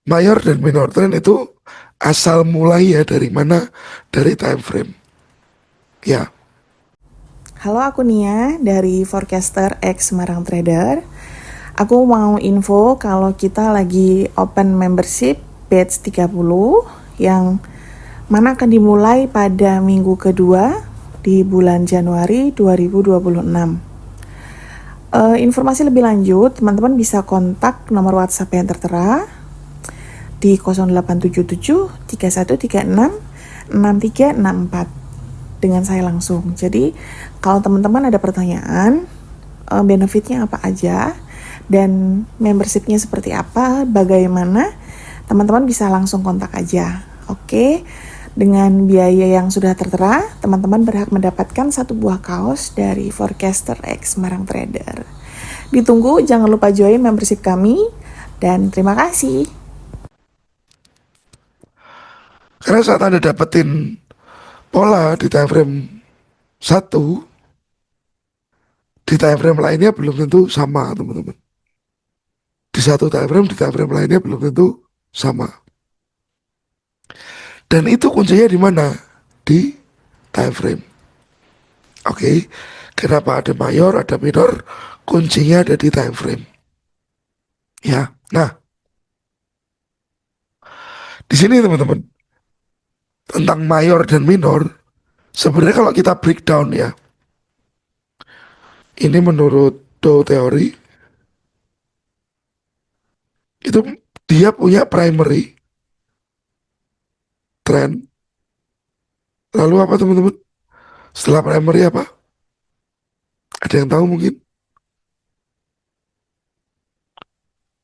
mayor dan minor trend itu asal mulai ya dari mana? Dari time frame. Ya, Halo, aku Nia dari Forecaster X Semarang Trader. Aku mau info kalau kita lagi open membership batch 30 yang mana akan dimulai pada minggu kedua di bulan Januari 2026. Informasi lebih lanjut, teman-teman bisa kontak nomor WhatsApp yang tertera di 0877 3136 6364 dengan saya langsung. Jadi kalau teman-teman ada pertanyaan, benefitnya apa aja dan membershipnya seperti apa, bagaimana, teman-teman bisa langsung kontak aja. Oke, dengan biaya yang sudah tertera, teman-teman berhak mendapatkan satu buah kaos dari Forecaster X Semarang Trader. Ditunggu, jangan lupa join membership kami, dan terima kasih. karena saat Anda dapetin pola di time frame satu, di time frame lainnya belum tentu sama, teman-teman. Di satu time frame, di time frame lainnya belum tentu sama. Dan itu kuncinya di mana? Di time frame. Oke, kenapa ada mayor, ada minor? Kuncinya ada di time frame. Ya, nah di sini teman-teman tentang mayor dan minor. Sebenarnya kalau kita breakdown ya, ini menurut Dow teori itu dia punya primary trend. Lalu apa teman-teman? Setelah primary apa? Ada yang tahu mungkin?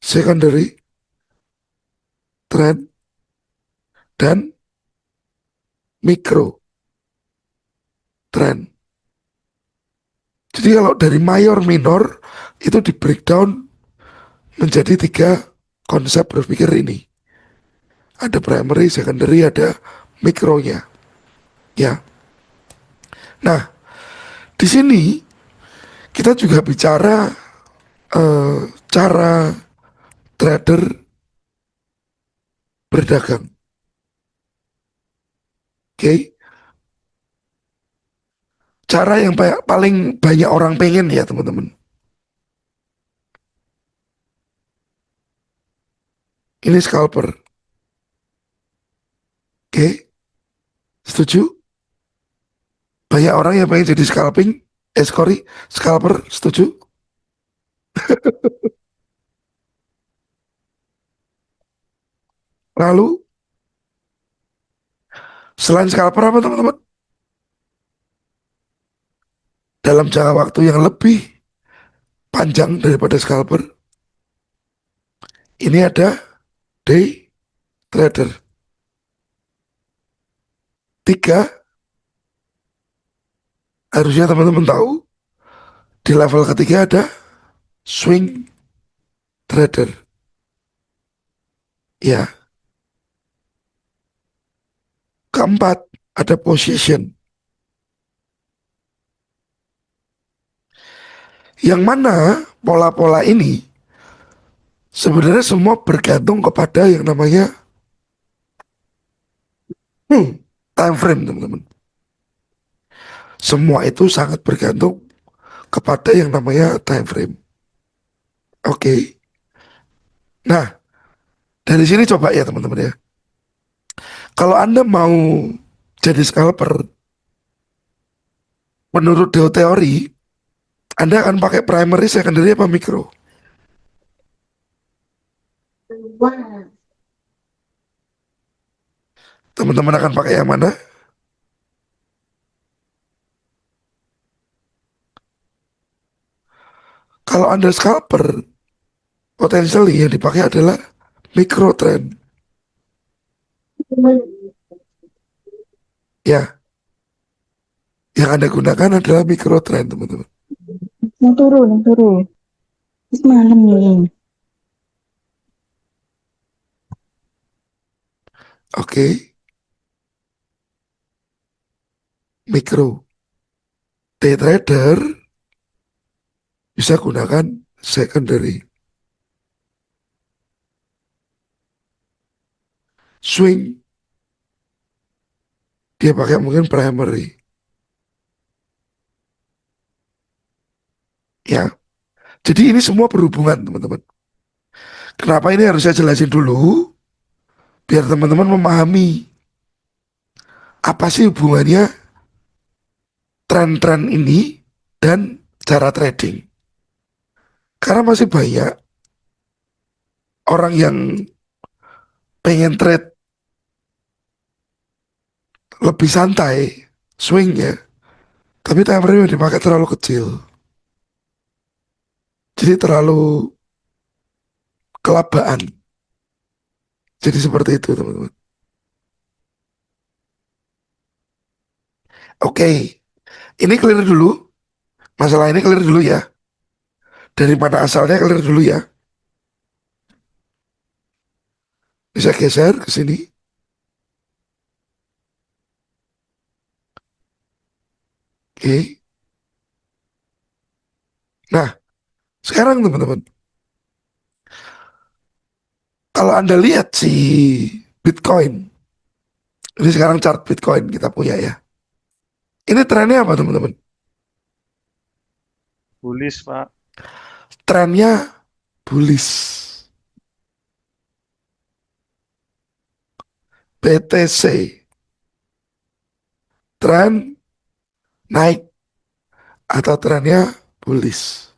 Secondary trend dan micro trend. Jadi kalau dari mayor minor itu di breakdown menjadi tiga konsep berpikir ini. Ada primary, secondary, ada mikronya. Ya. Nah, di sini kita juga bicara cara trader berdagang. Oke. Cara yang paling banyak orang pengen ya, teman-teman. Ini scalper. Oke. Setuju? Banyak orang yang pengen jadi scalper, setuju? Lalu, selain scalper apa teman-teman? Dalam jangka waktu yang lebih panjang daripada scalper, ini ada day trader. Tiga, harusnya teman-teman tahu, di level ketiga ada swing trader. Ya, keempat ada position. Yang mana pola-pola ini sebenarnya semua bergantung kepada yang namanya time frame, teman-teman. Semua itu sangat bergantung kepada yang namanya time frame. Oke. Nah, dari sini coba ya teman-teman ya. Kalau Anda mau jadi scalper, menurut teori, Anda akan pakai primary, secondary, apa mikro? Teman-teman akan pakai yang mana? Kalau Anda scalper, potentially yang dipakai adalah micro trend. Ya, yang Anda gunakan adalah micro trend, teman-teman. Mau turun, mau turun. Terus malam nih. Oke, mikro. Day trader bisa gunakan secondary. swing, dia pakai mungkin primary. Ya, jadi ini semua berhubungan teman-teman. Kenapa ini harus saya jelasin dulu? Biar teman-teman memahami apa sih hubungannya tren-tren ini dan cara trading. Karena masih banyak orang yang pengen trade lebih santai swingnya, tapi time frame yang dipakai terlalu kecil. Jadi terlalu kelabaan. Jadi seperti itu teman-teman. Oke, ini clear dulu. Masalah ini clear dulu ya. Dari mana asalnya clear dulu ya. Bisa geser ke sini. Oke. Nah, sekarang teman-teman, kalau Anda lihat si Bitcoin, ini sekarang chart Bitcoin kita punya ya. Ini trennya apa teman-teman? Bullish, Pak. Trennya bullish. BTC, tren naik atau trennya bullish.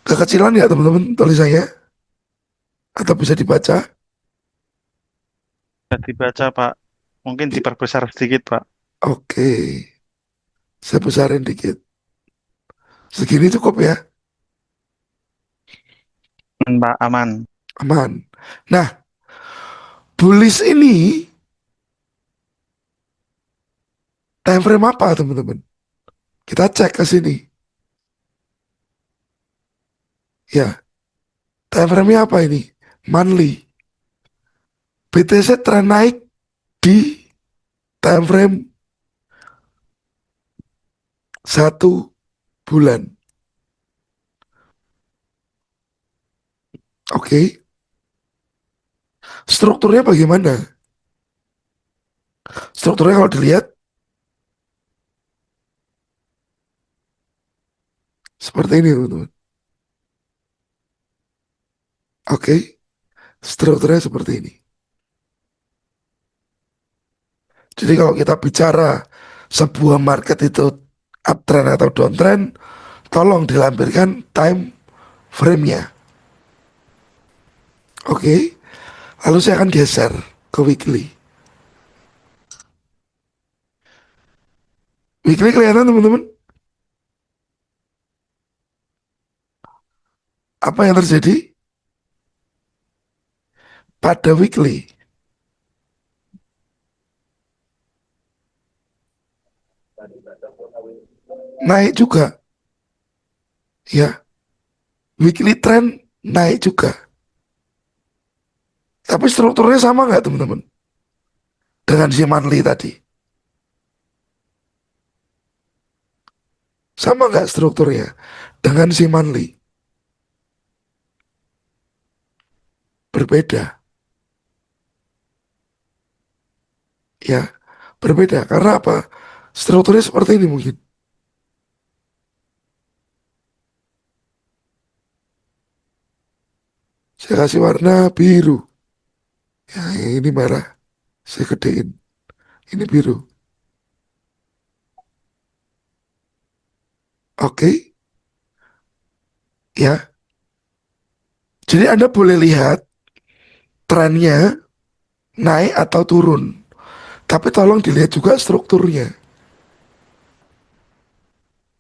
Kekecilan ya teman-teman tulisannya? Atau bisa dibaca? Bisa dibaca, Pak. Mungkin diperbesar sedikit, Pak. Oke, saya besarin dikit. Segini cukup ya, Pak, aman. aman. Nah, bullish ini time frame apa teman-teman? Kita cek ke sini. Ya, time frame-nya apa ini? Monthly. BTC tren naik di time frame 1 bulan. Oke, strukturnya bagaimana? Strukturnya kalau dilihat seperti ini teman-teman. Oke, strukturnya seperti ini. Jadi kalau kita bicara sebuah market itu uptrend atau downtrend, tolong dilampirkan time frame-nya. Oke, lalu saya akan geser ke weekly. Weekly kelihatan teman-teman? Apa yang terjadi pada weekly? Naik juga, ya. Weekly trend naik juga. Tapi strukturnya sama nggak teman-teman? Dengan si monthly tadi. Sama nggak strukturnya? Dengan si monthly. Berbeda. Ya, berbeda. Karena apa? Strukturnya seperti ini mungkin. Saya kasih warna biru. Ya, ini merah. Saya gedein. Ini biru. Oke, ya. Jadi Anda boleh lihat trennya naik atau turun. Tapi tolong dilihat juga strukturnya.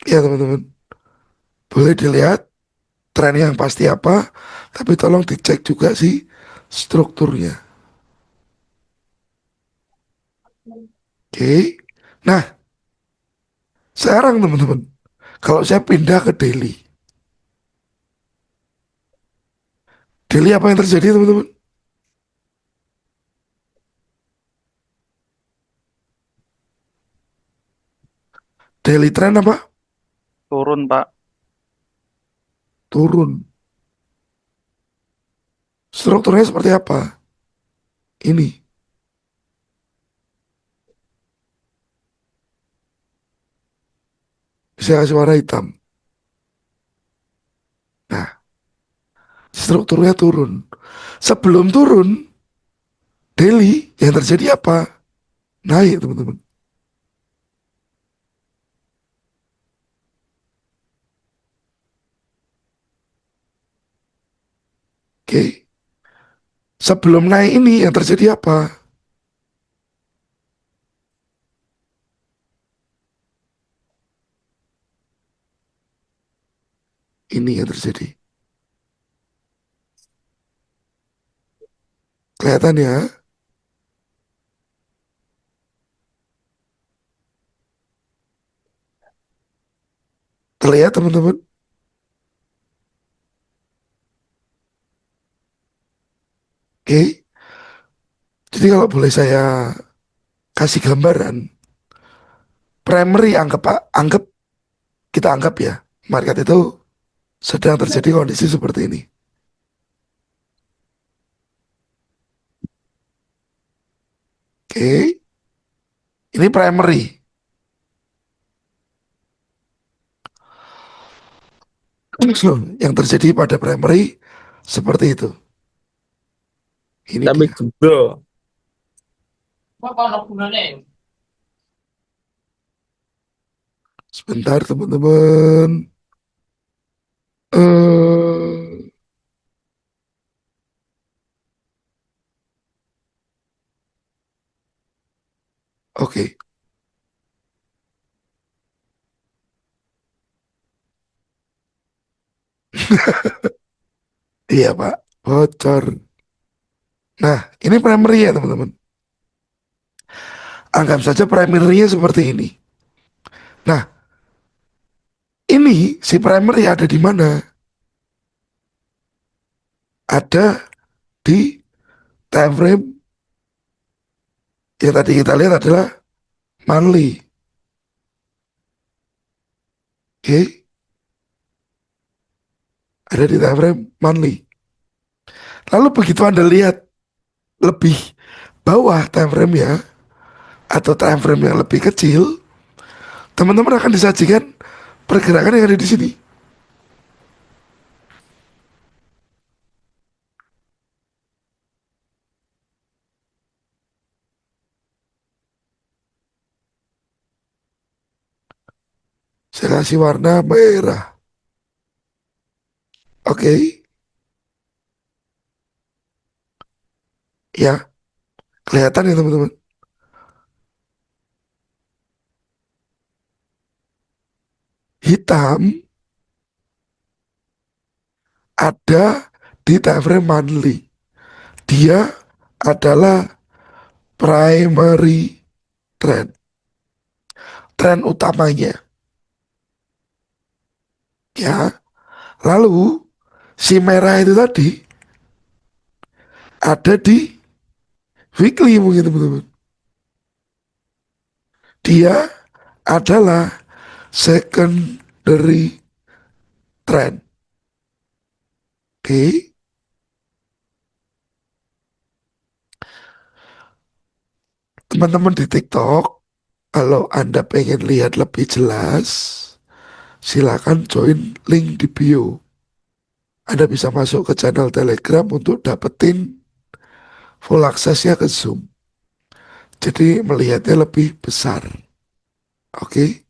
Ya teman-teman. Boleh dilihat tren yang pasti apa. Tapi tolong dicek juga sih strukturnya. Oke. Nah, sekarang teman-teman. Kalau saya pindah ke daily. Daily apa yang terjadi teman-teman? Daily trend apa? Turun, Pak. Turun. Strukturnya seperti apa? Ini, saya kasih warna hitam. Nah, strukturnya turun. Sebelum turun, daily yang terjadi apa? Naik, teman-teman. Oke. Sebelum naik ini yang terjadi apa? Ini yang terjadi. Kelihatan ya? Terlihat, teman-teman? Oke. Jadi kalau boleh saya kasih gambaran, primary anggap kita anggap ya, market itu sedang terjadi kondisi seperti ini. Oke, ini primary. Yang terjadi pada primary seperti itu. Ini Tapi dia. bro, Sebentar teman-teman. eh Oke, iya Pak, bocor. Nah, ini primary ya teman-teman. Anggap saja primary-nya seperti ini. Nah, ini si primary ada di mana? Ada di time frame yang tadi kita lihat adalah monthly. Oke, ada di time frame monthly. Lalu begitu Anda lihat lebih bawah time frame-nya atau time frame yang lebih kecil, teman-teman akan disajikan pergerakan yang ada di sini. Saya kasih warna merah. Oke, ya kelihatan ya teman-teman. Hitam ada di time frame monthly. Dia adalah primary trend, tren utamanya. Ya, lalu si merah itu tadi ada di weekly mungkin teman-teman. Dia adalah secondary trend. Oke, teman-teman di TikTok, kalau Anda pengen lihat lebih jelas, silakan join link di bio. Anda bisa masuk ke channel Telegram untuk dapetin full aksesnya ke Zoom. Jadi melihatnya lebih besar. Oke.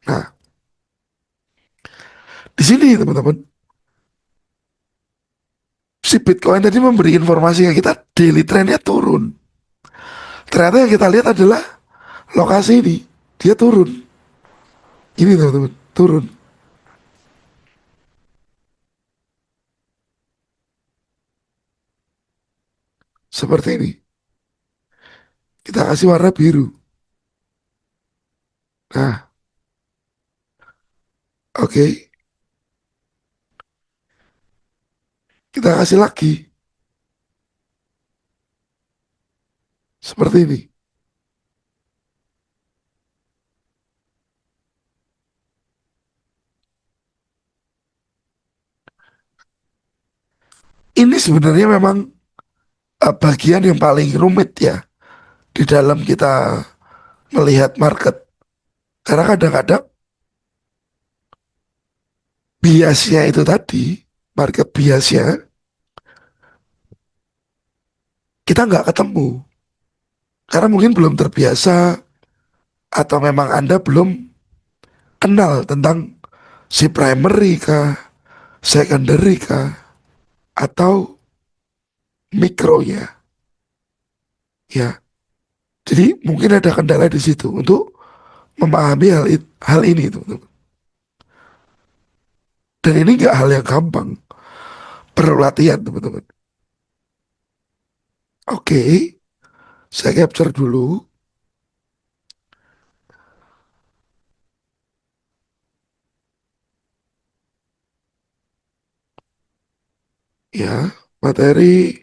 Nah, di sini teman-teman, si Bitcoin tadi memberi informasi ke kita daily trendnya turun. Ternyata yang kita lihat adalah lokasi ini, dia turun. Ini teman-teman, turun. Seperti ini. Kita kasih warna biru. Nah, oke. Kita kasih lagi. Seperti ini. ini sebenarnya memang bagian yang paling rumit ya di dalam kita melihat market. Karena kadang-kadang biasnya itu tadi, market biasnya kita nggak ketemu. Karena mungkin belum terbiasa atau memang Anda belum kenal tentang si primary kah, secondary kah, atau mikronya. Ya, jadi mungkin ada kendala di situ untuk memahami hal ini, teman-teman. Dan ini nggak hal yang gampang, perlu latihan, teman-teman. Oke, saya capture dulu. Ya, materi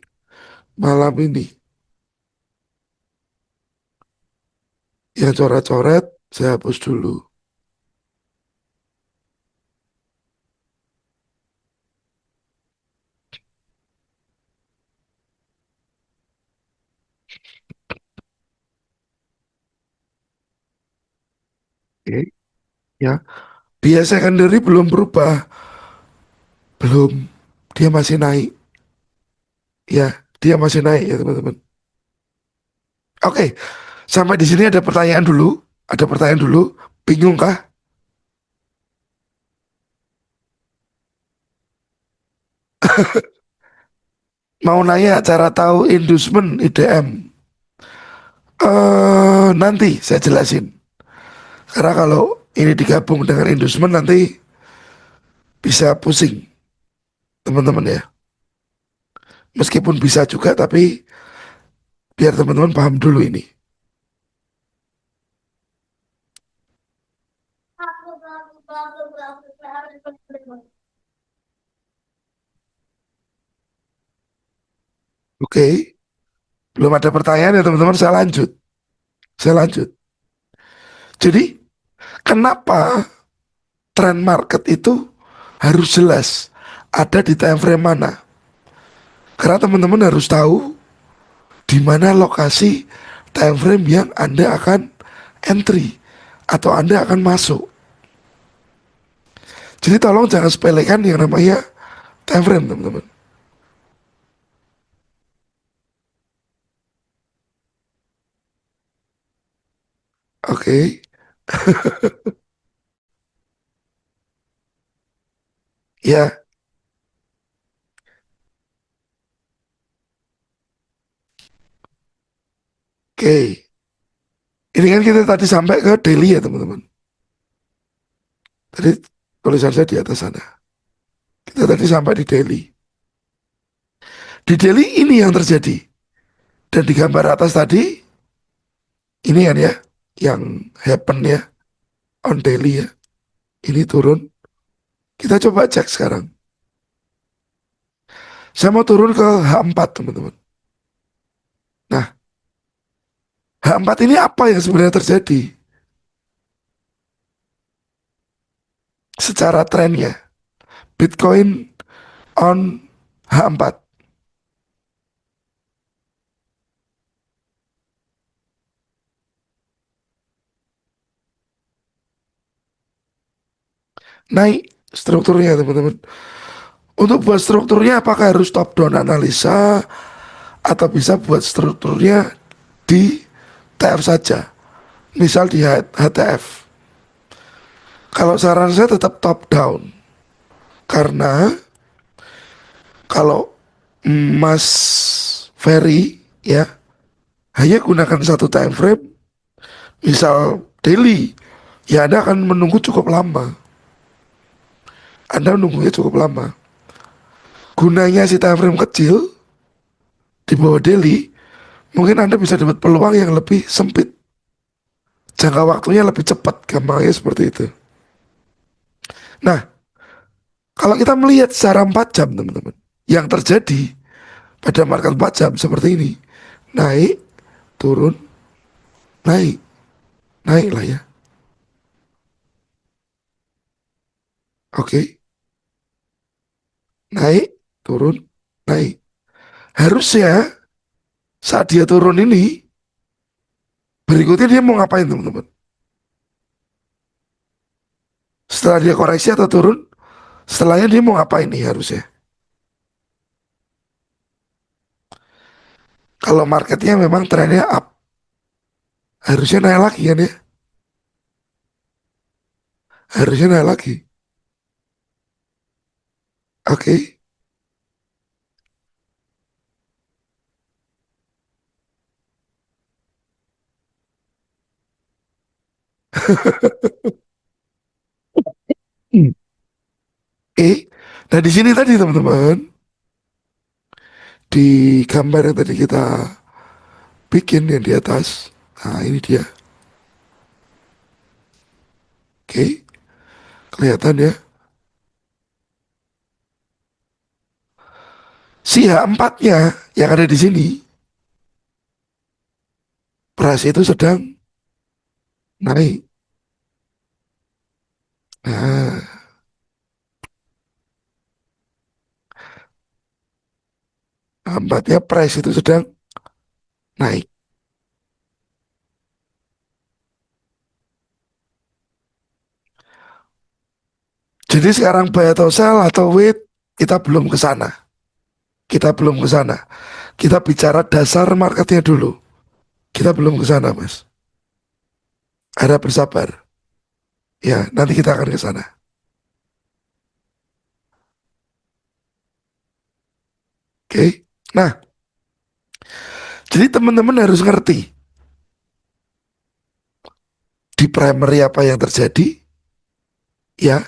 malam ini. Yang coret-coret, saya hapus dulu. Oke, ya. Bias secondary belum berubah. Belum. Dia masih naik. Ya, dia masih naik ya, teman-teman. Oke, sampai di sini ada pertanyaan dulu. Ada pertanyaan dulu. Bingung kah? Mau nanya cara tahu inducement IDM? Nanti saya jelasin. Karena kalau ini digabung dengan inducement nanti bisa pusing, teman-teman ya. Meskipun bisa juga, tapi biar teman-teman paham dulu ini. Oke, belum ada pertanyaan ya teman-teman. Saya lanjut. Saya lanjut. Jadi, kenapa tren market itu harus jelas ada di time frame mana? Karena teman-teman harus tahu di mana lokasi time frame yang Anda akan entry atau Anda akan masuk. Jadi tolong jangan sepelekan yang namanya time frame, teman-teman. Oke, ya, oke. Ini kan kita tadi sampai ke daily ya, teman-teman. Tadi tulisan saya di atas sana. Kita tadi sampai di daily. Di daily ini yang terjadi. Dan di gambar atas tadi, ini kan ya, yang happen ya, on daily ya. Ini turun. Kita coba cek sekarang. Saya mau turun ke H4, teman-teman. Nah, H4 ini apa yang sebenarnya terjadi? Secara trennya, Bitcoin on H4. Naik strukturnya, teman-teman. Untuk buat strukturnya apakah harus top down analisa atau bisa buat strukturnya di TF saja, misal di HTF. Kalau saran saya tetap top down, karena kalau Mas Ferry ya hanya gunakan satu time frame, misal daily, ya Anda akan menunggu cukup lama. Anda menunggunya cukup lama. Gunanya si time frame kecil di bawah daily, mungkin Anda bisa dapat peluang yang lebih sempit. Jangka waktunya lebih cepat, gampangnya seperti itu. Nah, kalau kita melihat secara 4 jam, teman-teman, yang terjadi pada market 4 jam seperti ini, naik, turun, naik, naik lah ya. Oke, naik, turun. naik. Harusnya saat dia turun ini, berikutnya dia mau ngapain teman-teman? Setelah dia koreksi atau turun, setelahnya dia mau ngapain nih harusnya? Kalau marketnya memang trennya up, harusnya naik lagi kan ya? Harusnya naik lagi. Oke. Hmm. Nah di sini tadi teman-teman, di gambar yang tadi kita bikin yang di atas, nah ini dia. Oke, kelihatan ya. Si H4-nya yang ada di sini, price itu sedang naik. Nah, H4-nya price itu sedang naik. Jadi sekarang buy atau sell atau wait, kita belum ke sana. Kita belum ke sana. Kita bicara dasar marketnya dulu. Kita belum ke sana, Mas. Ada bersabar. Ya, nanti kita akan ke sana. Oke. Nah, jadi teman-teman harus ngerti di primary apa yang terjadi, ya,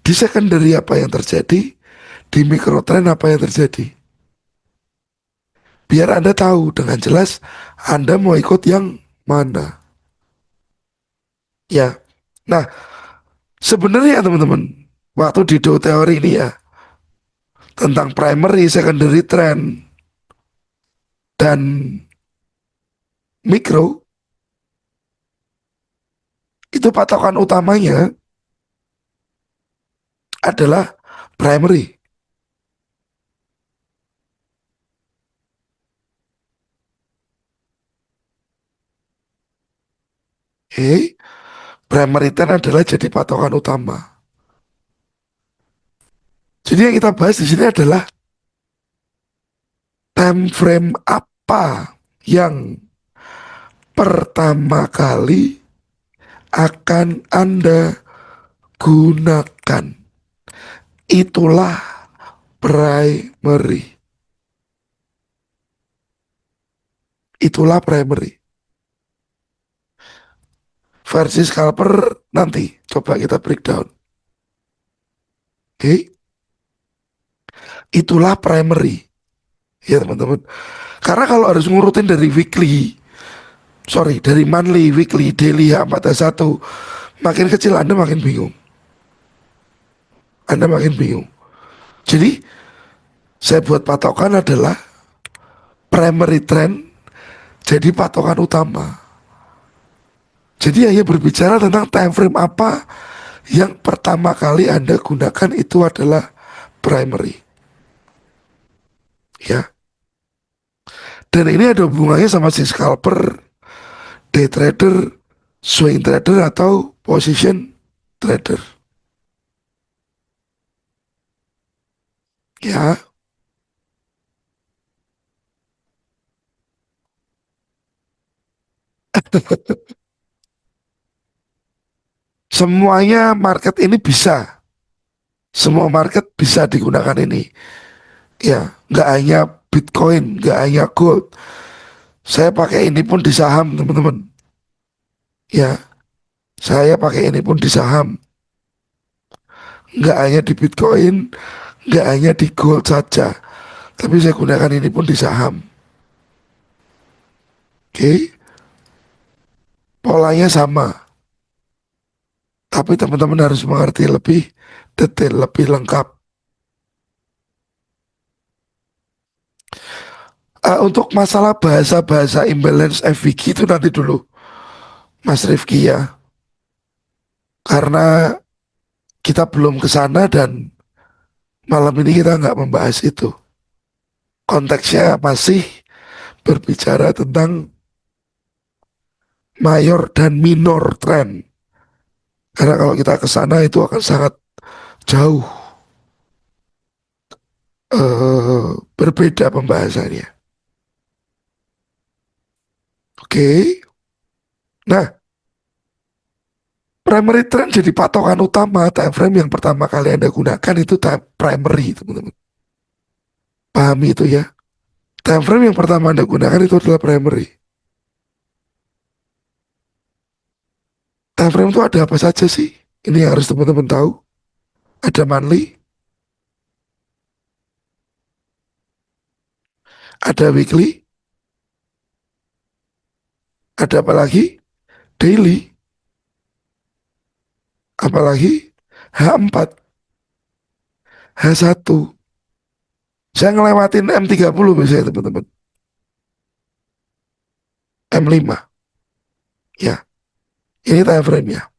di secondary apa yang terjadi, di microtrend apa yang terjadi. Biar Anda tahu dengan jelas Anda mau ikut yang mana. Ya. Nah, sebenarnya teman-teman, waktu di do teori ini ya, tentang primary, secondary trend, dan mikro, itu patokan utamanya adalah primary. Oke, primary trend adalah jadi patokan utama. Jadi yang kita bahas di sini adalah time frame apa yang pertama kali akan Anda gunakan. Itulah primary. Itulah primary. Versi scalper nanti coba kita breakdown. Oke, itulah primary. Ya teman-teman. Karena kalau harus ngurutin dari weekly, sorry, dari monthly, weekly, daily, H4H1, makin kecil Anda makin bingung. Anda makin bingung. Jadi, saya buat patokan adalah primary trend jadi patokan utama. Jadi hanya berbicara tentang time frame apa yang pertama kali Anda gunakan itu adalah primary. Ya. Dan ini ada hubungannya sama si scalper, day trader, swing trader atau position trader. Ya, semuanya market ini bisa. Semua market bisa digunakan ini. Ya, nggak hanya Bitcoin, nggak hanya gold. Saya pakai ini pun di saham, teman-teman. Ya, saya pakai ini pun di saham. Nggak hanya di Bitcoin, nggak hanya di gold saja. Tapi saya gunakan ini pun di saham. Oke, polanya sama. Tapi teman-teman harus mengerti lebih detail, lebih lengkap. Untuk masalah bahasa-bahasa imbalance FVG itu nanti dulu, Mas Rifki ya. Karena kita belum ke sana dan malam ini kita nggak membahas itu. konteksnya masih berbicara tentang mayor dan minor trend. Karena kalau kita ke sana itu akan sangat jauh berbeda pembahasannya. Oke. Nah, primary trend jadi patokan utama time frame yang pertama kali Anda gunakan itu time primary, teman-teman. Pahami itu ya. Time frame yang pertama Anda gunakan itu adalah primary. Time frame itu ada apa saja sih? Ini yang harus teman-teman tahu. Ada monthly, ada weekly, ada apa lagi? Daily, apalagi H4, H1. Saya ngelewatin M30 biasanya teman-teman. M5. Ya, ini time frame-nya.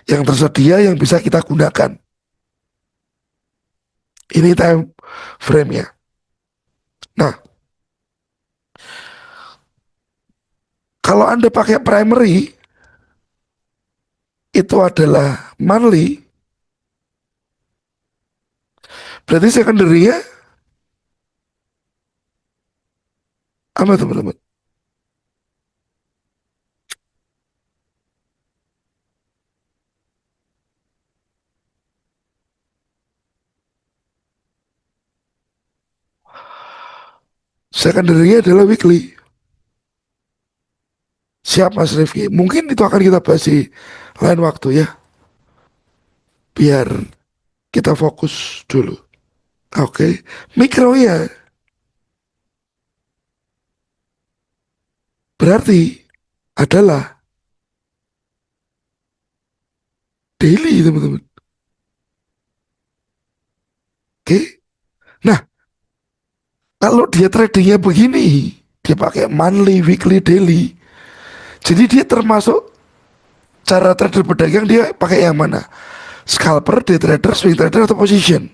Yang tersedia yang bisa kita gunakan. Ini time frame-nya. Nah, kalau Anda pakai primary, itu adalah monthly, berarti secondary-nya apa teman-teman? Secondary-nya adalah weekly. Siap Mas Rifki? Mungkin itu akan kita bahas di lain waktu ya. Biar kita fokus dulu. Oke. Mikronya berarti adalah daily teman-teman. Oke. Nah, kalau dia tradingnya begini, dia pakai monthly, weekly, daily. Jadi dia termasuk cara trader berdagang dia pakai yang mana? Scalper, day trader, swing trader, atau position?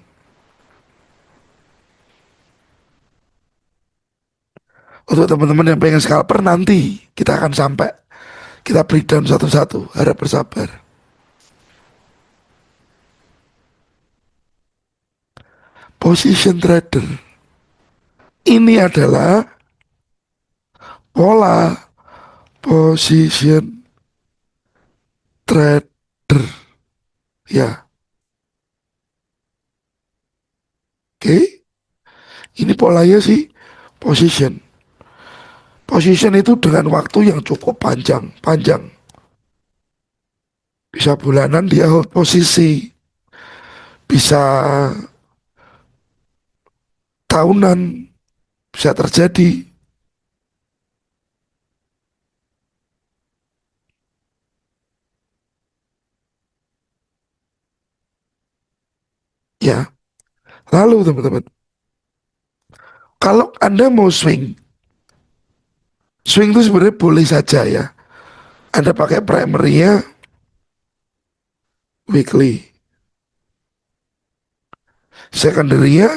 Untuk teman-teman yang pengen scalper nanti kita akan sampai. Kita breakdown satu-satu, harap bersabar. Position trader ini adalah pola position trader ya. Oke, ini polanya sih position. Position itu dengan waktu yang cukup panjang. Bisa bulanan dia hold posisi, bisa tahunan, bisa terjadi. Ya, lalu teman-teman, kalau Anda mau swing itu sebenarnya boleh saja ya. Anda pakai primary-nya weekly, secondary-nya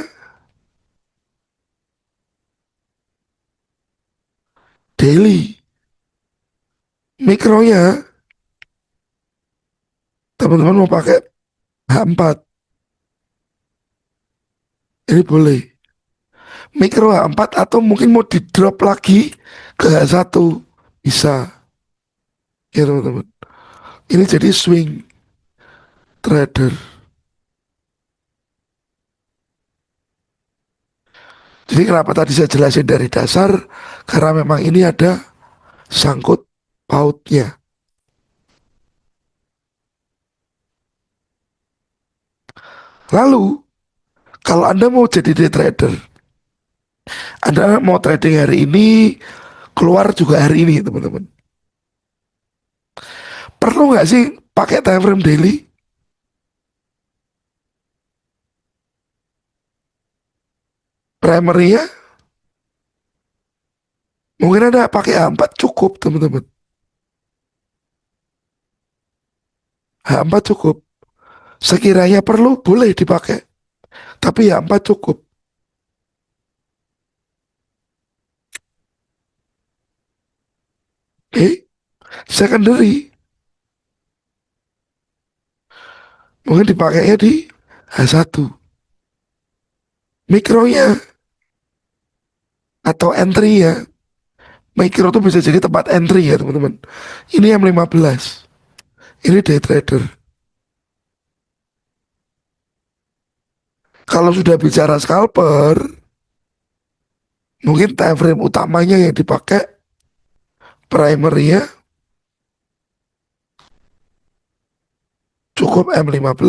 daily, mikronya teman-teman mau pakai H4, ini boleh. Mikro H4 atau mungkin mau di drop lagi ke H1 bisa ya teman-teman. Ini jadi swing trader. Jadi kenapa tadi saya jelasin dari dasar, karena memang ini ada sangkut pautnya. Lalu kalau Anda mau jadi day trader, Anda mau trading hari ini, keluar juga hari ini teman-teman. Perlu nggak sih pakai time frame daily? Primary-nya mungkin Anda pakai H4 cukup teman-teman. H4 cukup. Sekiranya perlu boleh dipakai. Tapi ya 4 cukup. Secondary mungkin dipakainya di H1. Mikronya atau entry ya. Mikro tuh bisa jadi tempat entry ya teman-teman. Ini M15. Ini day trader. Kalau sudah bicara scalper, mungkin time frame utamanya yang dipakai primary ya cukup M15.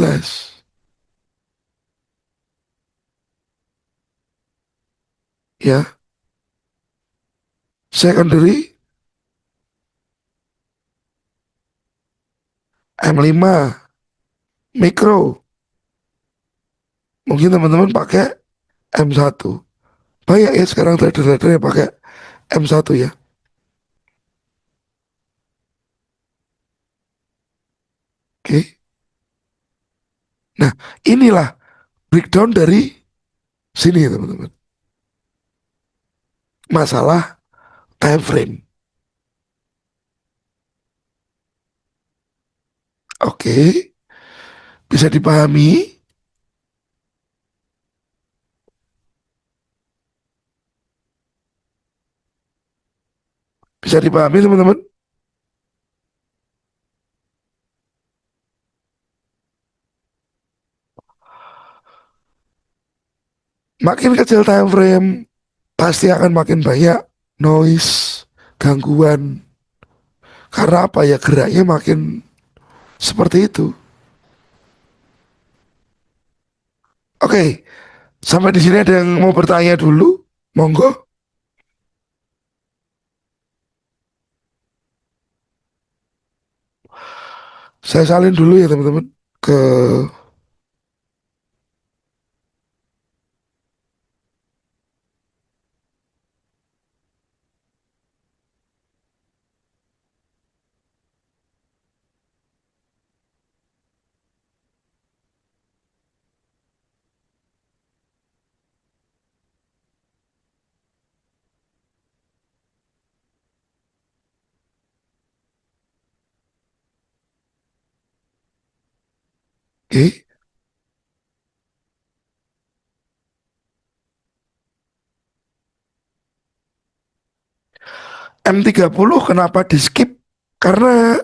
Ya, secondary M5, mikro mungkin teman-teman pakai M1. Banyak ya sekarang trader-trader yang pakai M1 ya. Oke. Nah, inilah breakdown dari sini teman-teman. Masalah time frame. Oke, bisa dipahami. Bisa dipahami teman-teman. Makin kecil time frame, pasti akan makin banyak noise, gangguan. Karena apa ya, geraknya makin seperti itu. Oke, sampai di sini ada yang mau bertanya dulu? Monggo. Saya salin dulu ya teman-teman ke Oke. M30 kenapa di skip? Karena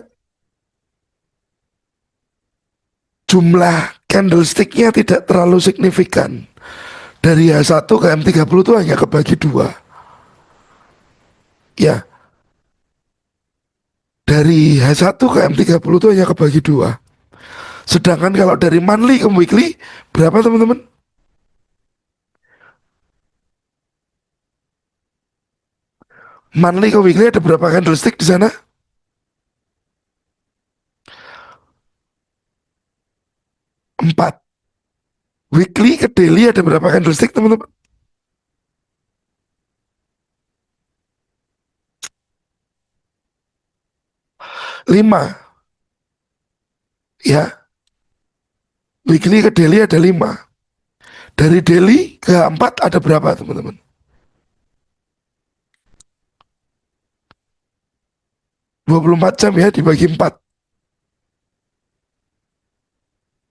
jumlah candlesticknya tidak terlalu signifikan. Dari H1 ke M30 itu hanya kebagi dua. Ya, dari H1 ke M30 itu hanya kebagi dua. Sedangkan kalau dari monthly ke weekly, berapa teman-teman? Monthly ke weekly ada berapa candlestick di sana? 4. Weekly ke daily ada berapa candlestick teman-teman? 5. Ya, weekly ke daily ada 5. Dari daily ke 4 ada berapa teman-teman? 24 jam ya dibagi 4.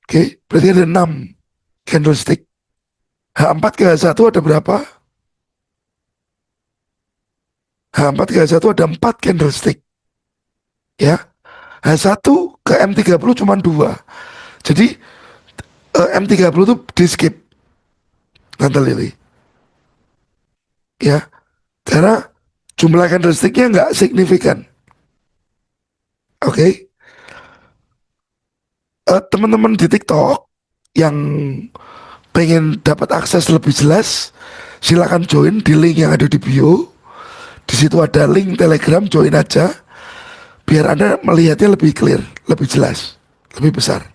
Oke, berarti ada 6 candlestick. H4 ke H1 ada berapa? H4 ke H1 ada 4 candlestick. Ya, H1 ke M30 cuma 2. Jadi M30 tuh di skip. Tante Lili. Ya, karena jumlah candlesticknya nggak signifikan. Oke. Teman-teman di TikTok yang pengen dapat akses lebih jelas, silakan join di link yang ada di bio. Di situ ada link Telegram, join aja biar Anda melihatnya lebih clear, lebih jelas, lebih besar.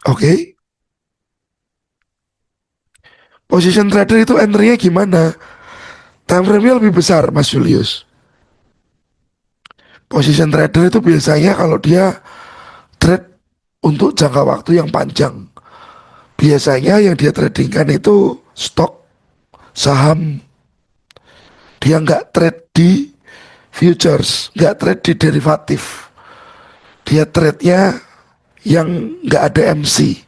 Oke. Position trader itu entry-nya gimana? Time frame-nya lebih besar, Mas Julius. Position trader itu biasanya kalau dia trade untuk jangka waktu yang panjang, Biasanya yang dia tradingkan itu stok, saham. Dia nggak trade di futures, nggak trade di derivatif. Dia trade-nya yang nggak ada MC,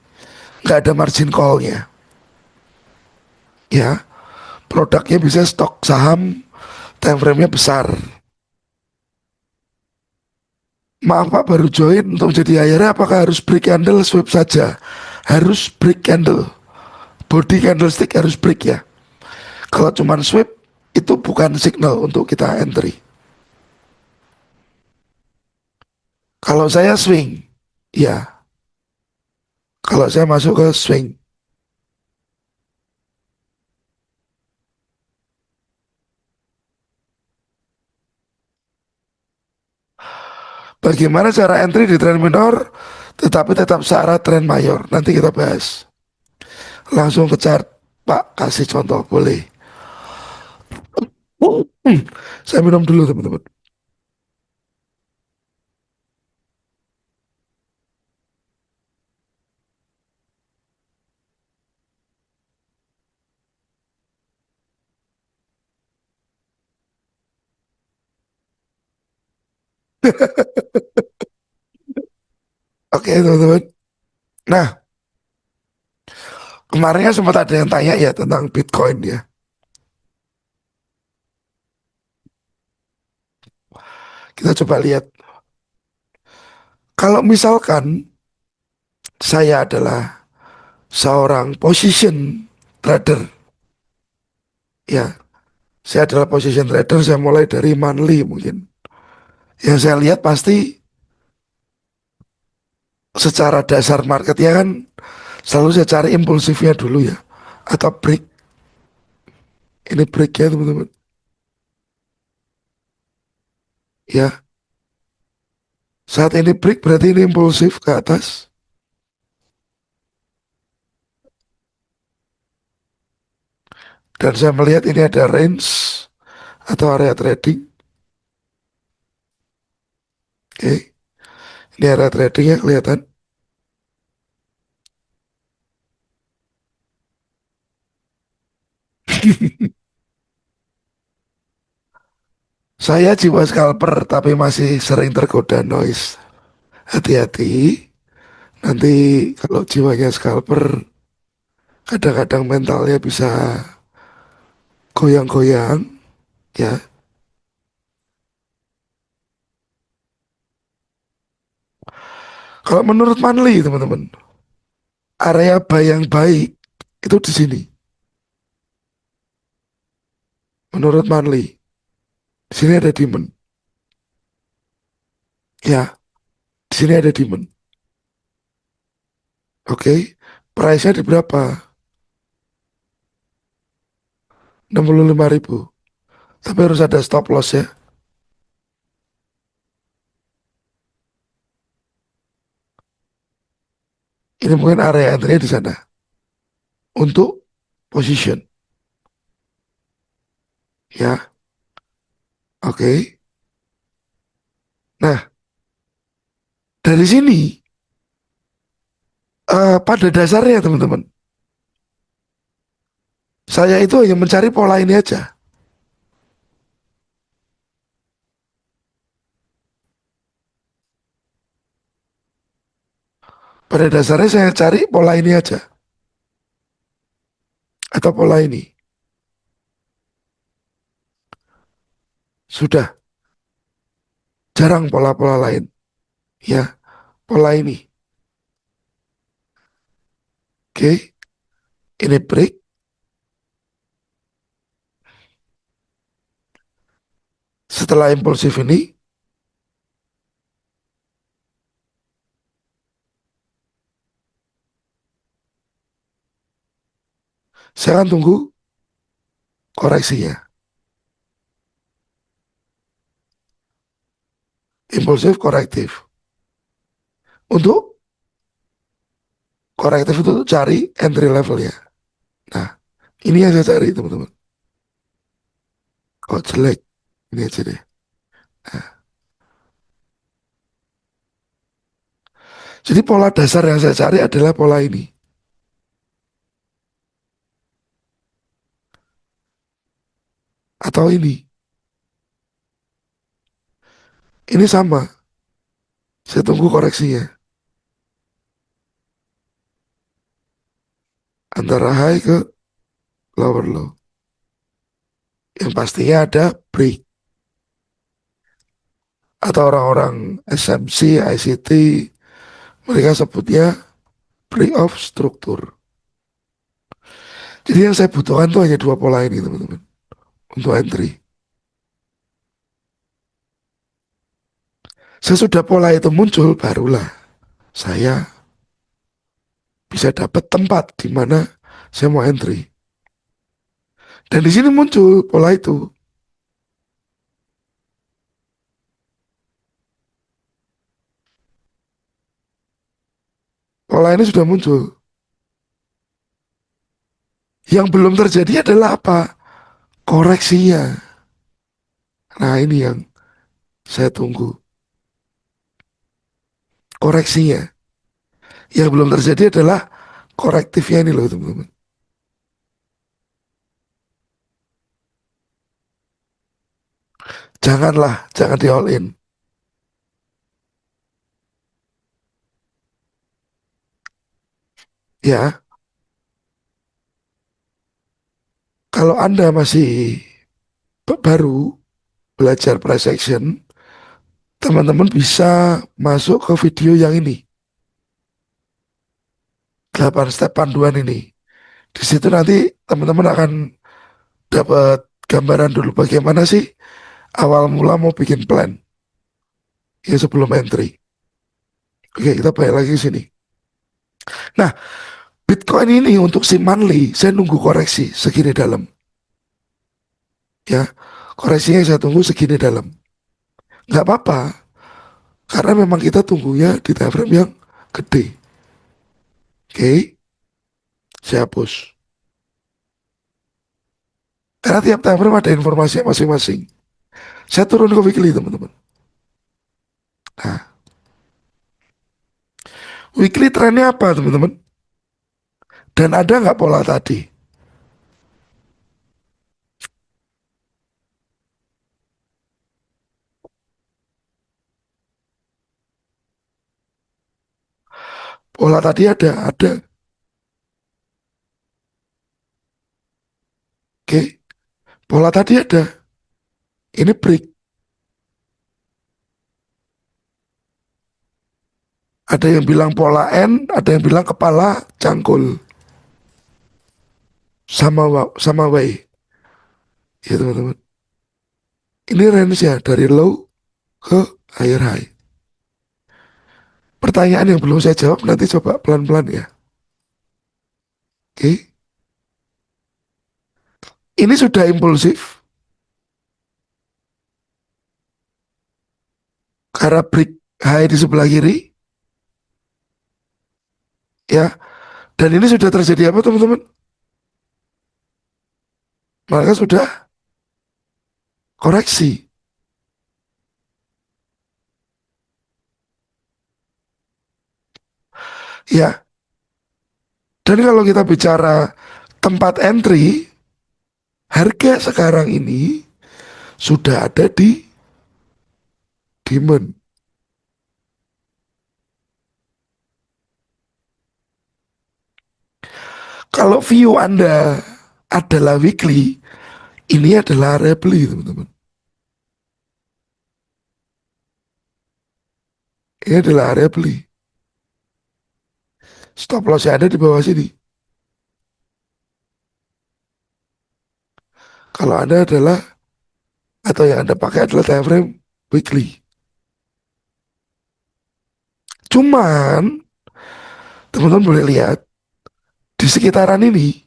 nggak ada margin call-nya. Ya, produknya bisa stok saham, time frame-nya besar. Maaf Pak, baru join untuk menjadi IR apakah harus break candle sweep saja? Harus break candle. Body candlestick harus break ya. Kalau cuman sweep itu bukan signal untuk kita entry. Kalau saya swing, ya. Kalau saya masuk ke swing, bagaimana cara entry di trend minor tetapi tetap searah trend mayor? Nanti kita bahas. Langsung ke chart. Pak, kasih contoh boleh. Saya minum dulu teman-teman. Oke teman-teman. Nah, kemarinnya sempat ada yang tanya ya tentang Bitcoin ya. Kita coba lihat. Kalau misalkan saya adalah seorang position trader, ya, saya adalah position trader, saya mulai dari monthly mungkin. Yang saya lihat pasti secara dasar marketnya kan selalu saya cari impulsifnya dulu ya. Atau break. Ini break ya teman-teman. Ya, saat ini break berarti ini impulsif ke atas. Dan saya melihat ini ada range atau area trading. Oke, ini area tradingnya kelihatan. Saya jiwa scalper tapi masih sering tergoda noise. Hati-hati, nanti kalau jiwanya scalper kadang-kadang mentalnya bisa goyang-goyang ya. Kalau menurut Manli teman-teman, area buy yang baik itu di sini. Menurut Manli, di sini ada demand. Ya, di sini ada demand. Oke, price-nya di berapa? 65.000. Tapi harus ada stop loss ya. Ini mungkin area entry di sana untuk position. Ya, oke. Nah, dari sini pada dasarnya teman-teman, saya itu hanya mencari pola ini aja. Pada dasarnya saya cari pola ini aja. Atau pola ini. Sudah. Jarang pola-pola lain. Ya, pola ini. Oke. Ini break. Setelah impulsif ini, saya akan tunggu koreksinya. Impulsif, korektif. Untuk korektif itu cari entry levelnya. Nah, ini yang saya cari teman-teman. Oh jelek. Ini aja deh. Nah, jadi pola dasar yang saya cari adalah pola ini. atau ini sama, saya tunggu koreksinya antara high ke lower low. Yang pastinya ada break, atau orang-orang SMC, ICT, mereka sebutnya break of struktur. Jadi yang saya butuhkan tuh hanya dua pola ini teman-teman untuk entry. Sesudah pola itu muncul, barulah saya bisa dapat tempat di mana saya mau entry. Dan di sini muncul pola itu. Pola ini sudah muncul. Yang belum terjadi adalah apa? Koreksinya. Nah ini yang saya tunggu. Koreksinya. Yang belum terjadi adalah korektifnya ini loh teman-teman. Jangan di all in. Ya, kalau Anda masih baru belajar price action, teman-teman bisa masuk ke video yang ini. 8 step panduan ini. Di situ nanti teman-teman akan dapat gambaran dulu bagaimana sih awal mula mau bikin plan ya sebelum entry. Oke, kita balik lagi ke sini. Nah, Bitcoin ini untuk si monthly, saya nunggu koreksi segini dalam. Ya, koreksinya saya tunggu segini dalam. Nggak apa-apa, karena memang kita tunggunya di time frame yang gede. Oke, saya hapus. Karena tiap time frame ada informasinya masing-masing. Saya turun ke weekly, teman-teman. Nah, weekly trennya apa, teman-teman? Dan ada nggak pola tadi? Pola tadi ada. Oke, pola tadi ada. Ini break. Ada yang bilang pola N, ada yang bilang kepala cangkul. Sama way. Ya teman-teman. Ini range ya dari low ke higher high. Pertanyaan yang belum saya jawab nanti coba pelan-pelan ya. Oke. Ini sudah impulsif karena break high di sebelah kiri ya. Dan ini sudah terjadi apa teman-teman? Maka sudah koreksi. Ya. Dan kalau kita bicara tempat entry, harga sekarang ini sudah ada di demand. Kalau view Anda adalah weekly, ini adalah area beli, teman-teman. Ini adalah area beli. Stop loss ada di bawah sini. Kalau Anda adalah, atau yang Anda pakai adalah time frame weekly. Cuman, teman-teman boleh lihat, di sekitaran ini,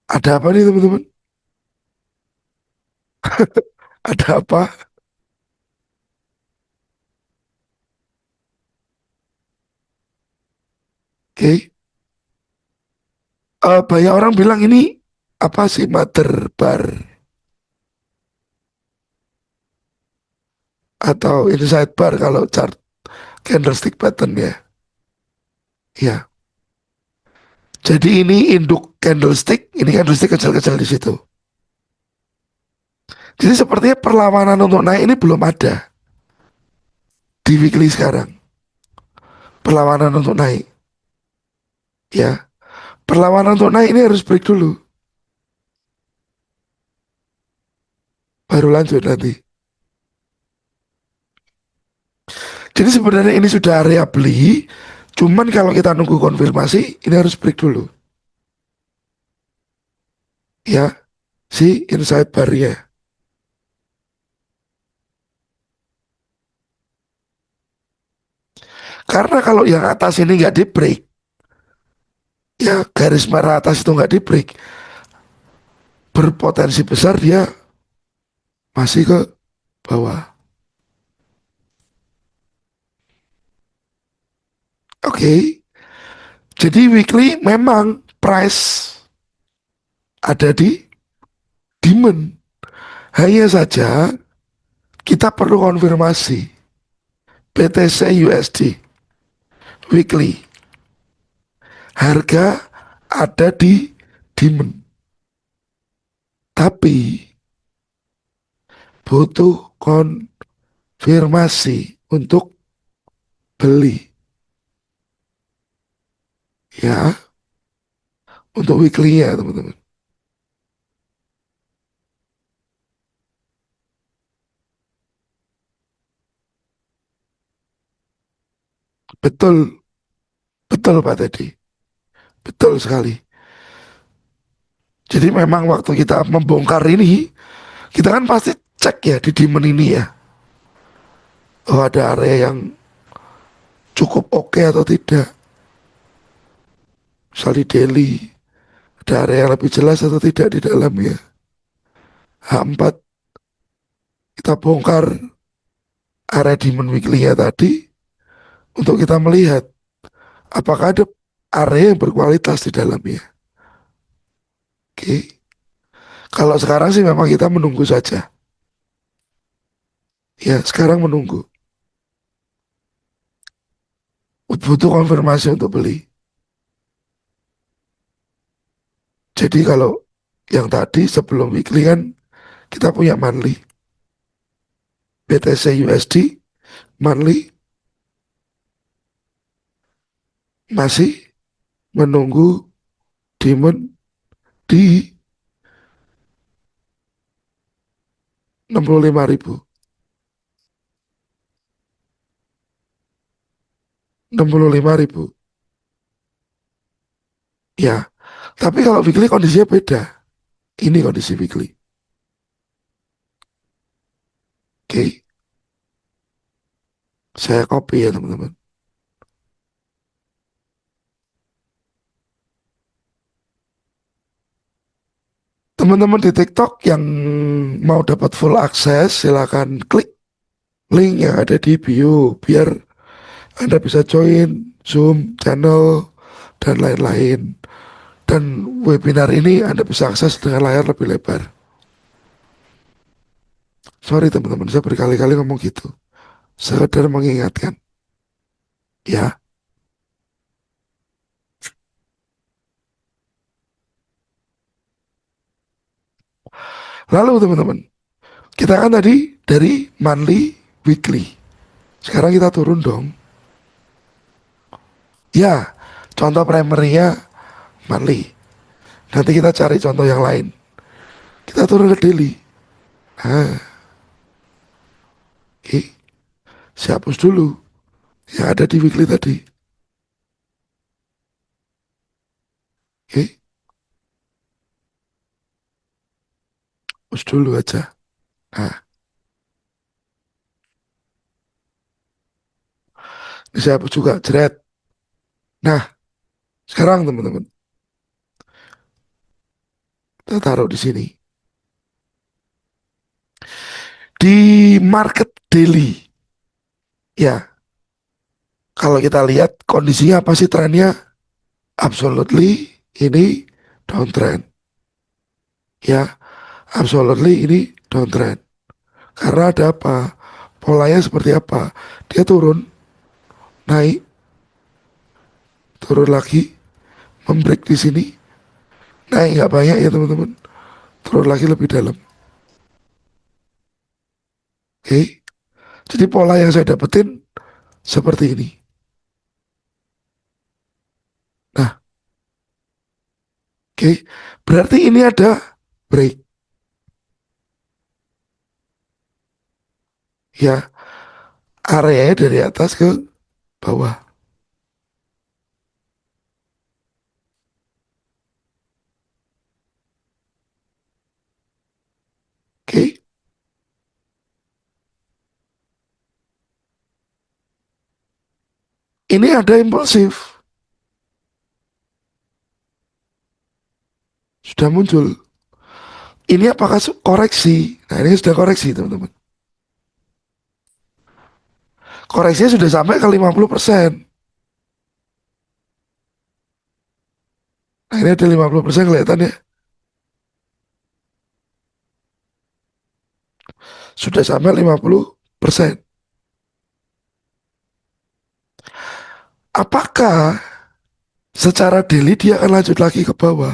ada apa nih teman-teman? Ada apa? Oke. Banyak orang bilang ini apa sih mother bar atau inside bar kalau chart candlestick pattern ya. Ya, Jadi ini induk candlestick, ini candlestick kecil-kecil di situ. Jadi sepertinya perlawanan untuk naik ini belum ada di weekly sekarang. Perlawanan untuk naik, ya. Perlawanan untuk naik ini harus break dulu, baru lanjut nanti. Jadi sebenarnya ini sudah area beli, cuman kalau kita nunggu konfirmasi, ini harus break dulu, ya, si inside bar-nya. Karena kalau yang atas ini nggak di break, ya garis merah atas itu nggak di break, berpotensi besar dia masih ke bawah. Oke, jadi weekly memang price ada di demand. Hanya saja kita perlu konfirmasi BTC USD weekly harga ada di demand, tapi butuh konfirmasi untuk beli, ya, untuk weekly ya teman-teman. Betul, betul Pak Teddy, betul sekali. Jadi memang waktu kita membongkar ini, kita kan pasti cek ya di demand ini ya, oh ada area yang cukup oke atau tidak. Misal di daily, ada area yang lebih jelas atau tidak di dalamnya. H4 kita bongkar area demand weekly-nya tadi untuk kita melihat apakah ada area yang berkualitas di dalamnya. Oke. Kalau sekarang sih memang kita menunggu saja. Ya, sekarang menunggu. Butuh konfirmasi untuk beli. Jadi kalau yang tadi sebelum weekly kan kita punya monthly. BTC USD monthly masih menunggu demand di 65.000. 65.000. Ya, tapi kalau weekly kondisinya beda. Ini kondisi weekly. Oke, saya copy ya teman-teman. Teman-teman di TikTok yang mau dapat full akses, silakan klik link yang ada di bio biar Anda bisa join Zoom, channel, dan lain-lain. Dan webinar ini Anda bisa akses dengan layar lebih lebar. Sorry teman-teman, saya berkali-kali ngomong gitu. Sekedar mengingatkan. Ya, lalu teman-teman, kita kan tadi dari monthly, weekly. Sekarang kita turun dong. Ya, contoh primernya monthly. Nanti kita cari contoh yang lain. Kita turun ke daily. Nah, saya hapus dulu yang ada di weekly tadi. Hapus dulu aja. Nah, ini saya hapus juga, jeret. Nah, sekarang teman-teman, kita taruh di sini. Di market daily, ya, kalau kita lihat kondisinya apa sih trennya? Absolutely ini downtrend. Ya, absolutely ini downtrend. Karena ada apa? Polanya seperti apa? Dia turun, naik, turun lagi, membreak di sini, naik nggak banyak ya teman-teman, turun lagi lebih dalam. Oke, jadi pola yang saya dapetin seperti ini. Nah, oke, berarti ini ada break. Ya, areanya dari atas ke bawah. Oke, ini ada impulsif. Sudah muncul. Ini apakah koreksi? Nah, ini sudah koreksi, teman-teman. Koreksinya sudah sampai ke 50%. Nah, ini ada 50% kelihatan ya. Sudah sampai 50%. Apakah secara daily dia akan lanjut lagi ke bawah?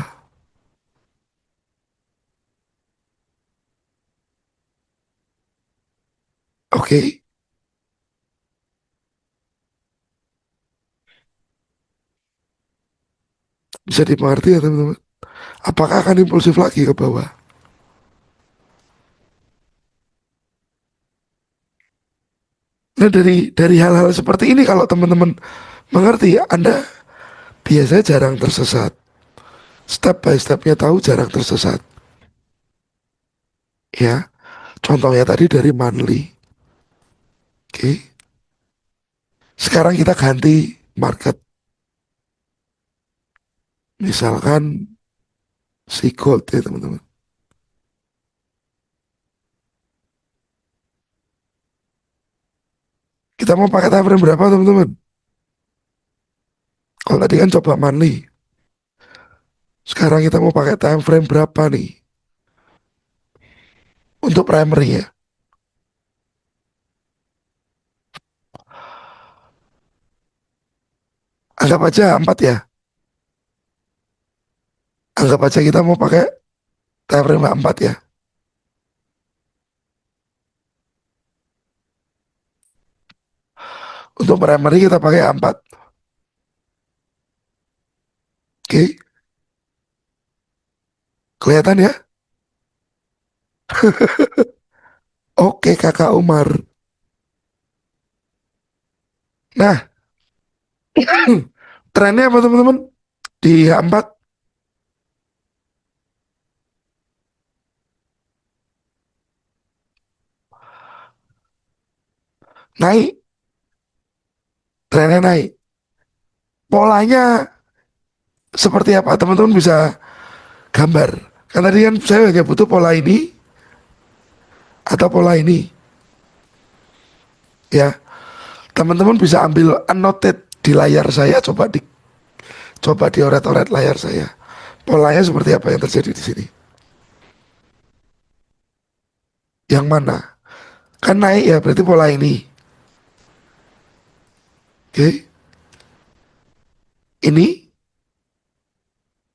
Oke, bisa dimengerti ya teman-teman. Apakah akan impulsif lagi ke bawah? Nah, dari hal-hal seperti ini kalau teman-teman mengerti, Anda biasanya jarang tersesat. Step by stepnya tahu, jarang tersesat. Ya, contohnya tadi dari monthly. Oke, sekarang kita ganti market. Misalkan si gold ya teman-teman. Kita mau pakai time frame berapa teman-teman? Kalau tadi kan coba monthly. Sekarang kita mau pakai time frame berapa nih? Untuk primary ya. Anggap aja 4 ya. Anggap aja kita mau pakai time frame 4 ya. Untuk primary kita pakai 4. Oke, kelihatan ya? Oke kakak Umar. Nah, trennya apa teman-teman? Di 4 naik. Trennya naik. Polanya seperti apa? Teman-teman bisa gambar. Kan tadi kan saya hanya butuh pola ini atau pola ini. Ya, teman-teman bisa ambil annotate di layar saya. Coba dioret-oret layar saya. Polanya seperti apa yang terjadi di sini? Yang mana? Kan naik ya, berarti pola ini. Oke, ini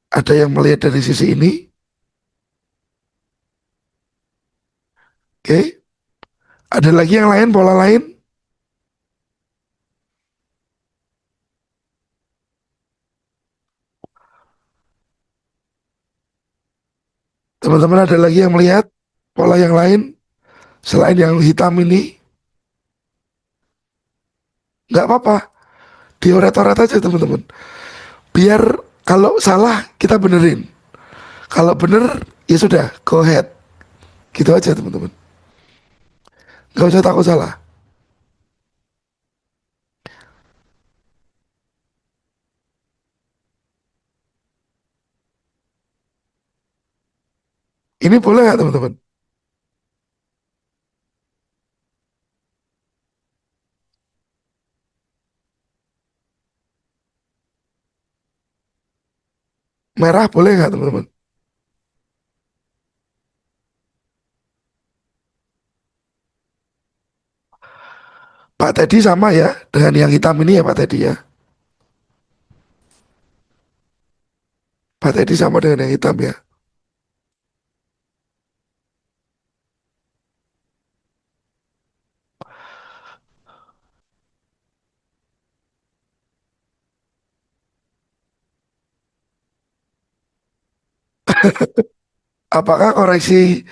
ada yang melihat dari sisi ini. Oke, ada lagi yang lain, pola lain. Teman-teman ada lagi yang melihat pola yang lain selain yang hitam ini. Nggak apa-apa, dioret-oret aja teman-teman. Biar kalau salah kita benerin. Kalau bener ya sudah, go ahead. Gitu aja teman-teman. Nggak usah takut salah. Ini boleh nggak teman-teman? Merah boleh nggak teman-teman? Pak Teddy sama ya dengan yang hitam ini ya Pak Teddy ya. Berarti ini sama dengan yang hitam ya. Apakah koreksi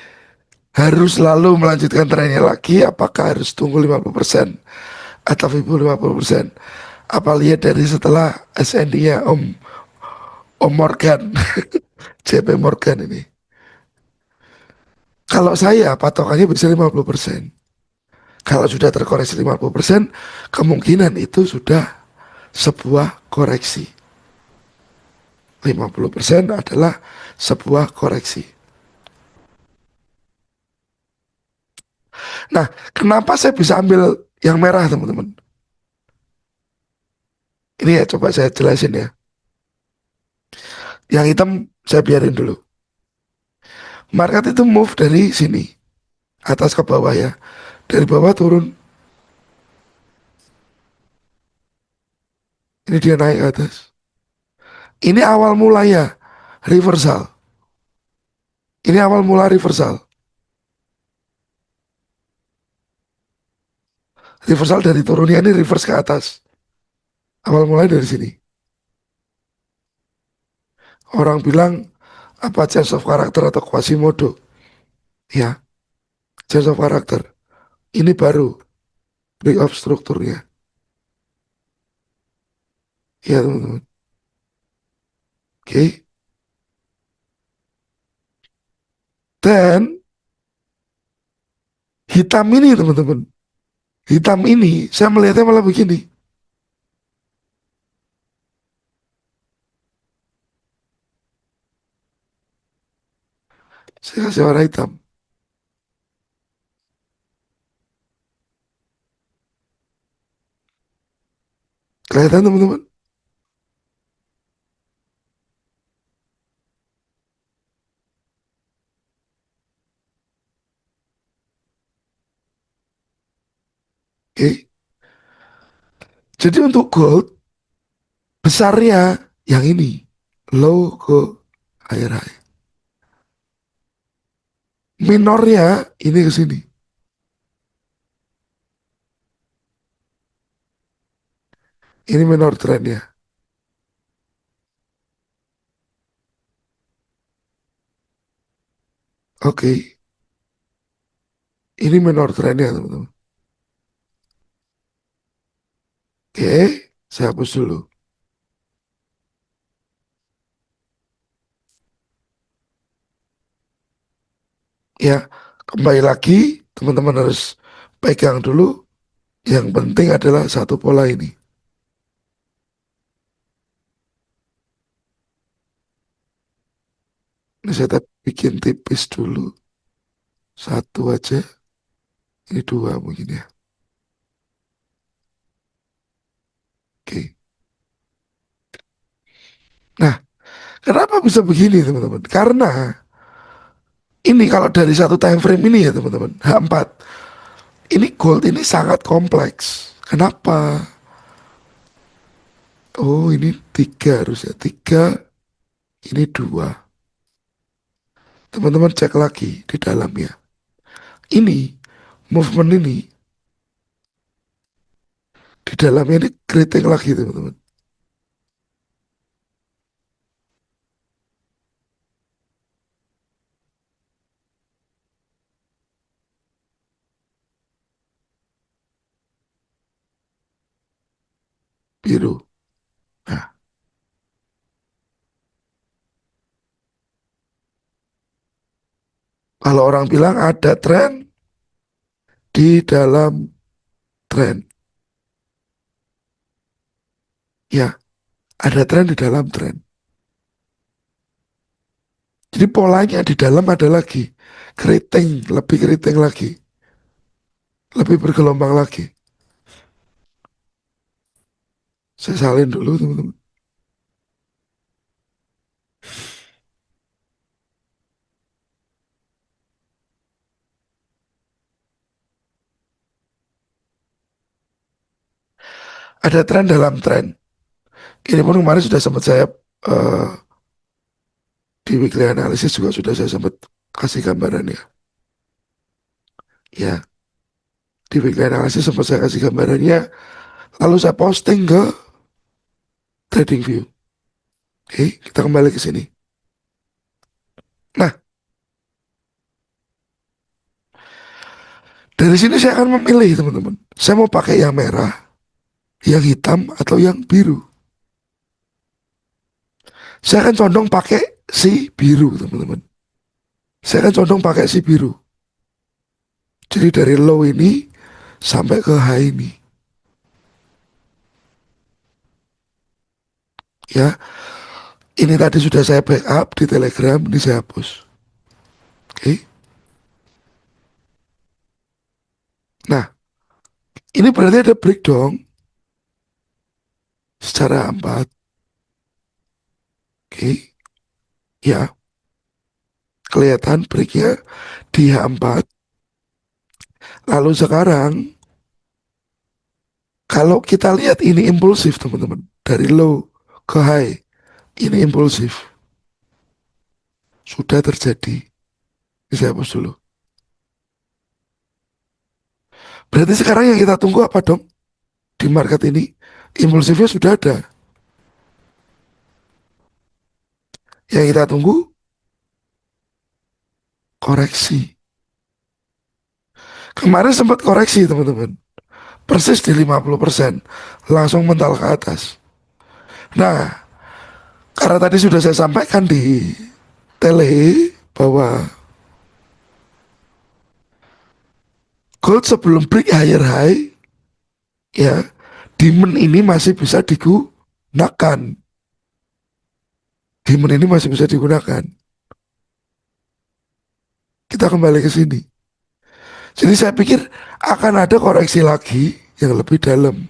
harus lalu melanjutkan trennya lagi? Apakah harus tunggu 50% atau 50%? Apa lihat dari setelah SND-nya Om Morgan, JP Morgan ini? Kalau saya patokannya bisa 50%. Kalau sudah terkoreksi 50%, kemungkinan itu sudah sebuah koreksi. 50% adalah sebuah koreksi. Nah, kenapa saya bisa ambil yang merah, teman-teman? Ini ya, coba saya jelasin ya. Yang hitam saya biarin dulu. Market itu move dari sini, atas ke bawah ya. Dari bawah turun, ini dia naik ke atas. Ini awal mulanya reversal. Ini awal mula reversal. Reversal dari turunnya ini reverse ke atas. Awal mulai dari sini. Orang bilang apa change of character atau Quasimodo. Ya, change of character. Ini baru break of strukturnya. Ya teman-teman. Oke. Dan hitam ini teman-teman. Hitam ini saya melihatnya malah begini. Saya kasih warna hitam. Kelihatan teman-teman? Oke. Jadi untuk gold besarnya yang ini. Low ke higher high. Minornya ini ke sini. Ini minor trendnya. Oke. Ini minor trendnya teman-teman. Oke. Saya hapus dulu. Ya, kembali lagi teman-teman harus pegang dulu. Yang penting adalah satu pola ini. Ini saya bikin tipis dulu. Satu aja. Ini dua mungkin ya. Oke. Nah, kenapa bisa begini teman-teman? Karena ini kalau dari satu time frame ini ya teman-teman. H4. Ini gold ini sangat kompleks. Kenapa? Oh ini tiga harusnya. Tiga. Ini dua. Teman-teman cek lagi di dalamnya. Ini movement ini di dalamnya ini keriting lagi teman-teman. Biru. Nah, kalau orang bilang ada tren di dalam tren. Ya, ada tren di dalam tren. Jadi polanya di dalam ada lagi. Keriting, lebih keriting lagi. Lebih bergelombang lagi. Saya salin dulu teman-teman. Ada tren dalam tren. Ini pun kemarin sudah sempat saya uh, Di weekly analysis juga sudah saya sempat kasih gambarannya. Ya, di weekly analysis sempat saya kasih gambarannya. Lalu saya posting ke TradingView. Oke, kita kembali ke sini. Nah, dari sini saya akan memilih teman-teman. Saya mau pakai yang merah, yang hitam, atau yang biru. Saya akan condong pakai si biru teman-teman. Saya akan condong pakai si biru. Jadi dari low ini sampai ke high ini. Ya, ini tadi sudah saya backup di Telegram, ini saya hapus. Oke. Nah, ini berarti ada break dong secara 4. Oke. Ya, kelihatan breaknya di H4. Lalu sekarang kalau kita lihat ini impulsif teman-teman. Dari low ke high. Ini impulsif. Sudah terjadi. Ini saya hapus dulu. Berarti sekarang yang kita tunggu apa dong? Di market ini impulsifnya sudah ada. Yang kita tunggu koreksi. Kemarin sempat koreksi teman-teman. Persis di 50%. Langsung mental ke atas. Nah, karena tadi sudah saya sampaikan di tele bahwa gold sebelum break higher high, ya, demand ini masih bisa digunakan. Demand ini masih bisa digunakan. Kita kembali ke sini. Jadi saya pikir akan ada koreksi lagi yang lebih dalam.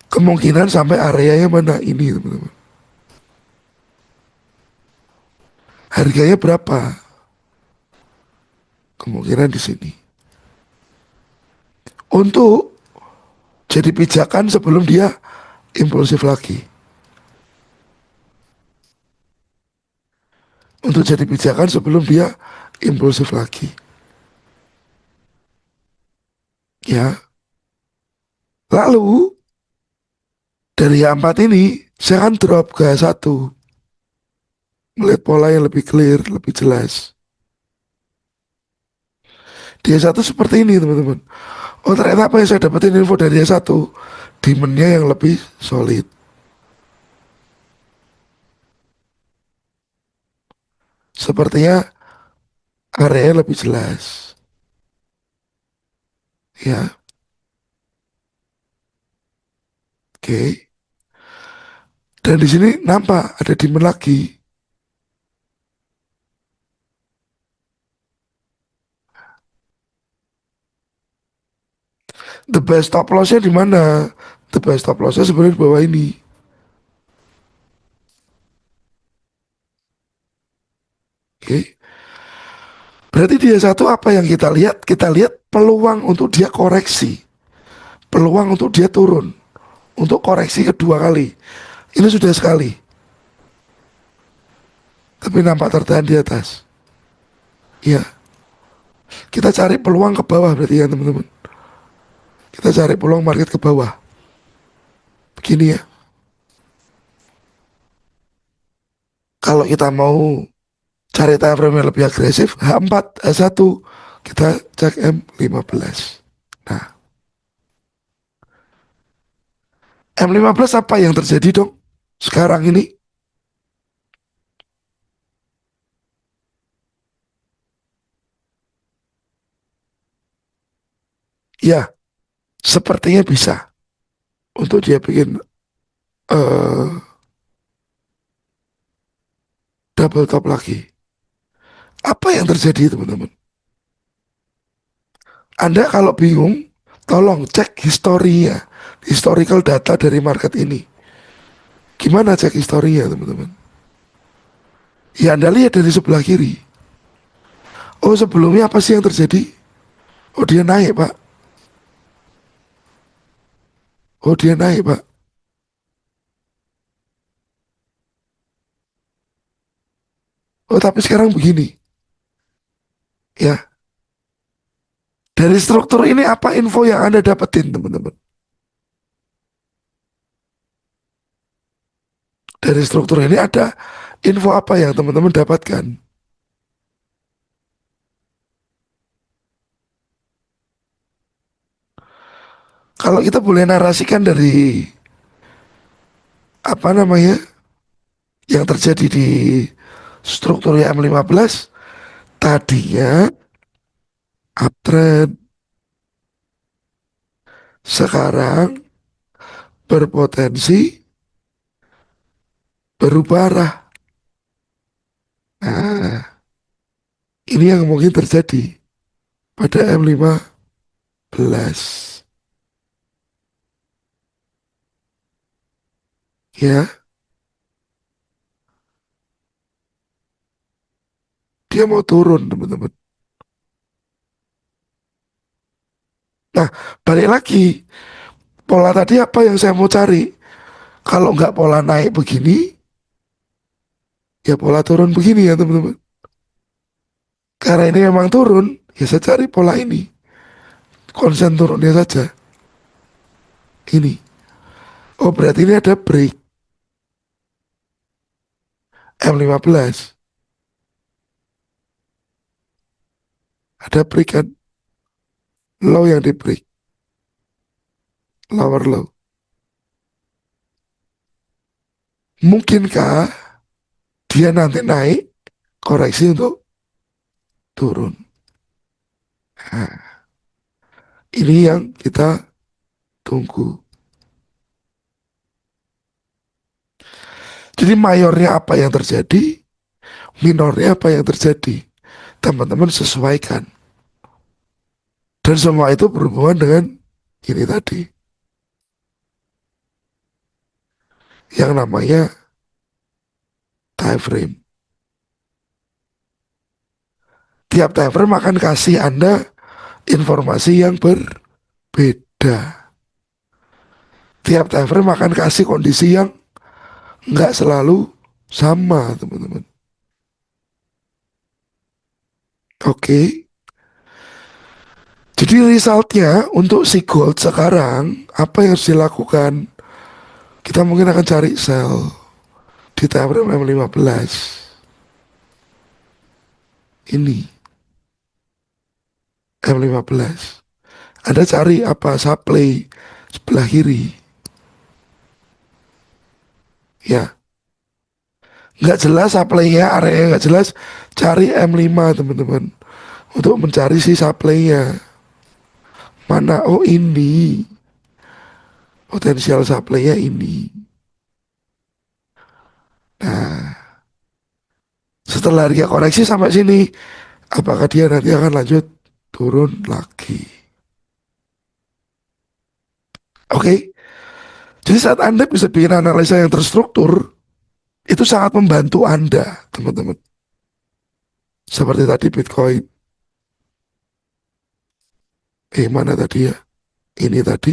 Kemungkinan sampai area yang mana ini teman-teman. Harganya berapa? Kemungkinan di sini. Untuk jadi pijakan sebelum dia impulsif lagi. Untuk jadi pijakan sebelum dia impulsif lagi. Ya. Lalu dari H4 ini saya akan drop ke H1. Melihat pola yang lebih clear, lebih jelas. Di H1 seperti ini teman-teman. Oh ternyata apa yang saya dapetin info dari H1, demandnya yang lebih solid. Sepertinya area lebih jelas. Ya, oke. Dan di sini nampak ada demand lagi. The best stop lossnya di mana? The best stop lossnya sebenarnya di bawah ini. Oke. Berarti dia satu apa yang kita lihat? Kita lihat peluang untuk dia koreksi. Peluang untuk dia turun. Untuk koreksi kedua kali. Ini sudah sekali. Tapi nampak tertahan di atas. Iya. Kita cari peluang ke bawah berarti ya teman-teman. Kita cari peluang market ke bawah. Begini ya. Kalau kita mau cari time frame yang lebih agresif, H4, H1, kita cek M15. Nah, M15 apa yang terjadi dong? Sekarang ini, ya, sepertinya bisa untuk dia bikin eh, double top lagi. Apa yang terjadi teman-teman? Anda kalau bingung, tolong cek historinya, historical data dari market ini. Gimana cek historinya teman-teman? Ya Anda lihat dari sebelah kiri. Oh sebelumnya apa sih yang terjadi? Oh dia naik pak. Oh dia naik pak. Oh tapi sekarang begini, ya. Dari struktur ini apa info yang Anda dapetin teman-teman? Dari struktur ini ada info apa yang teman-teman dapatkan? Kalau kita boleh narasikan dari apa namanya yang terjadi di struktur M15, tadinya uptrend, sekarang berpotensi berubah arah. Nah, ini yang mungkin terjadi pada M15. Ya, dia mau turun teman-teman. Nah, balik lagi, pola tadi apa yang saya mau cari? Kalau nggak pola naik begini, ya pola turun begini ya teman-teman. Karena ini memang turun, ya saya cari pola ini. Konsen turunnya saja. Ini. Oh berarti ini ada break M15. Ada break kan? Low yang di break. Lower low. Mungkinkah dia nanti naik koreksi untuk turun? Nah, ini yang kita tunggu. Jadi mayornya apa yang terjadi, minornya apa yang terjadi. Teman-teman sesuaikan. Dan semua itu berhubungan dengan ini tadi. Yang namanya time frame. Tiap time frame akan kasih Anda informasi yang berbeda. Tiap time frame akan kasih kondisi yang nggak selalu sama, teman-teman. Oke. Jadi resultnya untuk si gold sekarang, apa yang harus dilakukan? Kita mungkin akan cari sell di time frame M15. Ini M15. Anda cari apa? Supply sebelah kiri. Ya, nggak jelas supply-nya, area nggak jelas. Cari M5 teman-teman untuk mencari si supply-nya. Mana? Oh ini potensial supply-nya ini. Nah, setelah dia koreksi sampai sini, apakah dia nanti akan lanjut turun lagi? Oke, jadi saat Anda bisa bikin analisa yang terstruktur, itu sangat membantu Anda, teman-teman. Seperti tadi Bitcoin. Mana tadi ya? Ini tadi.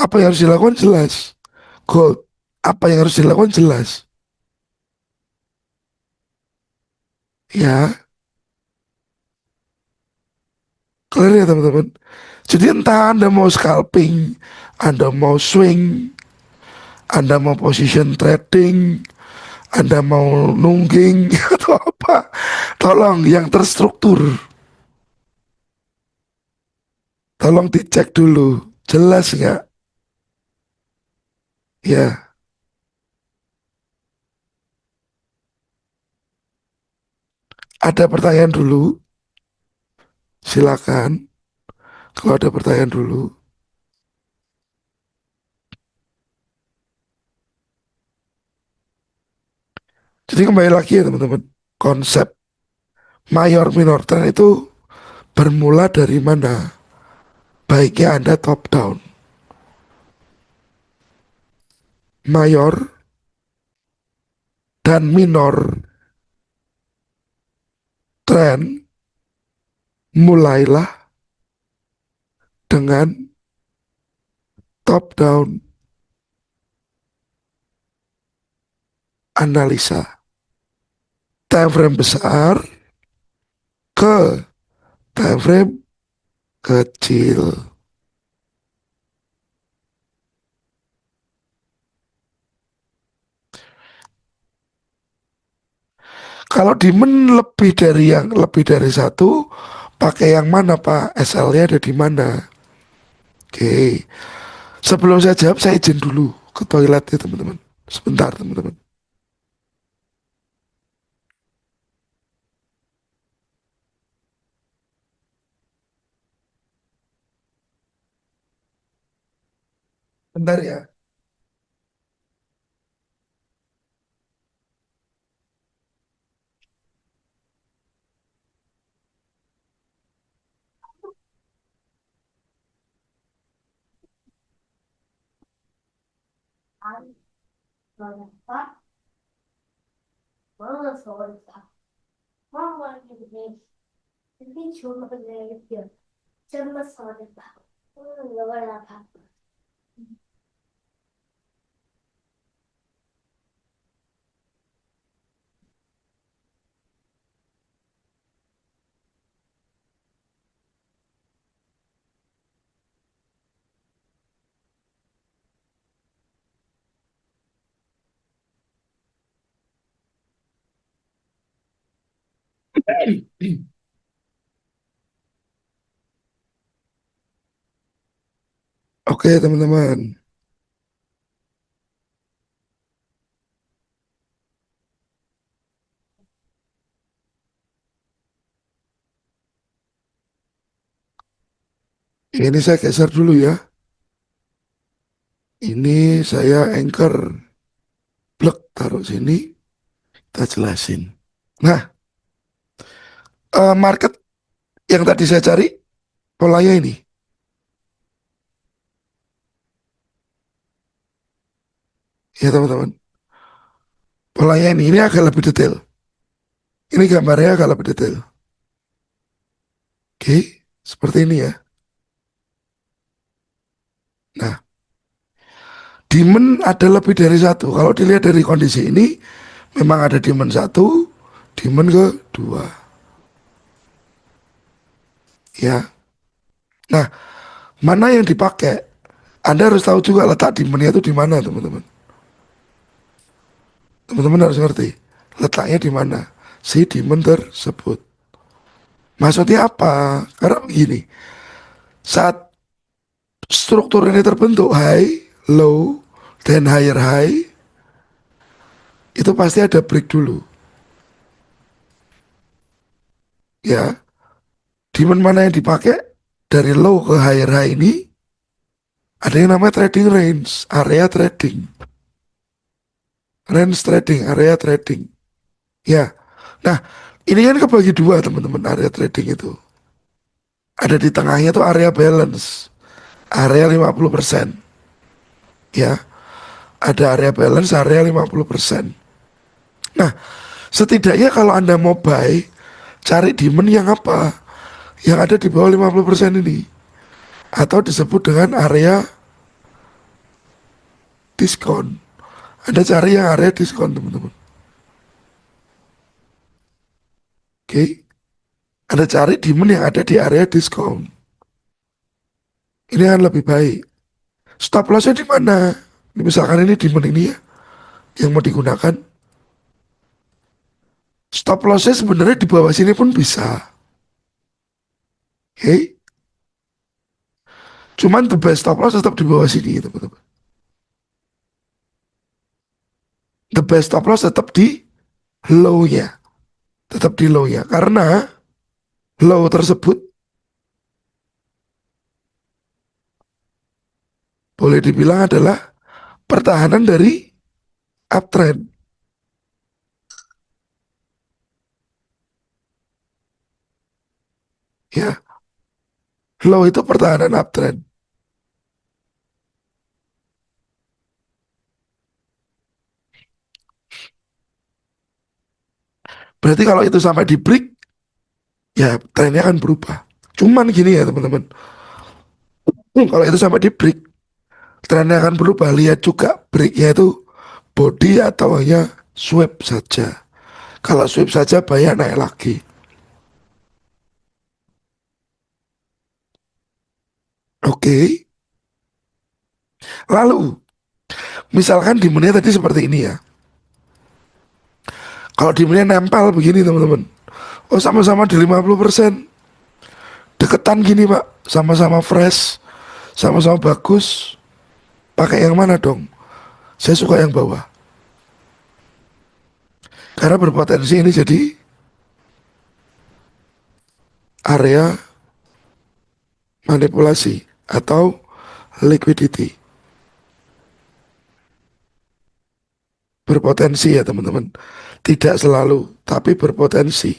Apa yang harus dilakukan jelas. Gold. Apa yang harus dilakukan jelas. Ya, clear ya teman-teman. Jadi entah Anda mau scalping, Anda mau swing, Anda mau position trading, Anda mau nungging atau apa, tolong yang terstruktur. Tolong dicek dulu, jelas nggak? Ya, ada pertanyaan dulu, silakan. Kalau ada pertanyaan dulu. Jadi kembali lagi ya teman-teman, konsep mayor minor trend itu bermula dari mana? Baiknya Anda top down. Mayor dan minor trend mulailah dengan top down analisa. time frame besar ke time frame kecil. Kalau demand lebih dari satu, pakai yang mana Pak? SL-nya ada di mana? Oke. Sebelum saya jawab, saya izin dulu ke toilet ya teman-teman. Sebentar teman-teman. Bentar ya. Oke teman-teman. Ini saya geser dulu ya. Ini saya anchor. Plek taruh sini. Kita jelasin. Nah, market yang tadi saya cari polanya ini. Ya teman-teman. Polanya ini agak lebih detail. Ini gambarnya agak lebih detail. Oke, seperti ini ya. Nah, demand ada lebih dari satu. Kalau dilihat dari kondisi ini, memang ada demand satu, demand kedua. Ya. Nah, mana yang dipakai? Anda harus tahu juga letak demandnya itu di mana, teman-teman. Teman-teman harus ngerti letaknya di mana si demand tersebut. Maksudnya apa? Karena begini, saat struktur ini terbentuk high, low, dan higher high, itu pasti ada break dulu. Ya, demand mana yang dipakai dari low ke higher high ini ada yang namanya trading range, area trading. Range trading, area trading. Ya, nah ini kan kebagi dua teman-teman area trading itu. Ada di tengahnya tuh area balance, area 50%. Ya, ada area balance, area 50%. Nah, setidaknya kalau Anda mau buy, cari demand yang apa? Yang ada di bawah 50% ini. Atau disebut dengan area diskon. Anda cari yang area diskon teman-teman. Oke. Anda cari demand yang ada di area diskon. Ini akan lebih baik. Stop lossnya di mana? Misalkan ini demand ini ya, yang mau digunakan. Stop lossnya sebenarnya di bawah sini pun bisa. Oke. Cuman the best stop loss tetap di bawah sini teman-teman. The best stop loss tetap di low-nya. Tetap di low-nya. Karena low tersebut boleh dibilang adalah pertahanan dari uptrend. Ya, low itu pertahanan uptrend. Berarti kalau itu sampai di break, ya trennya akan berubah. Cuman gini ya teman-teman. Kalau itu sampai di break, trennya akan berubah. Lihat juga breaknya itu body atau hanya sweep saja. Kalau sweep saja bayar naik lagi. Oke. Lalu, misalkan demandnya tadi seperti ini ya. Kalau demandnya nempel begini teman-teman. Oh sama-sama di 50%. Deketan gini pak. Sama-sama fresh. Sama-sama bagus. Pakai yang mana dong? Saya suka yang bawah. Karena berpotensi ini jadi area manipulasi atau liquidity. Berpotensi ya teman-teman. Tidak selalu, tapi berpotensi.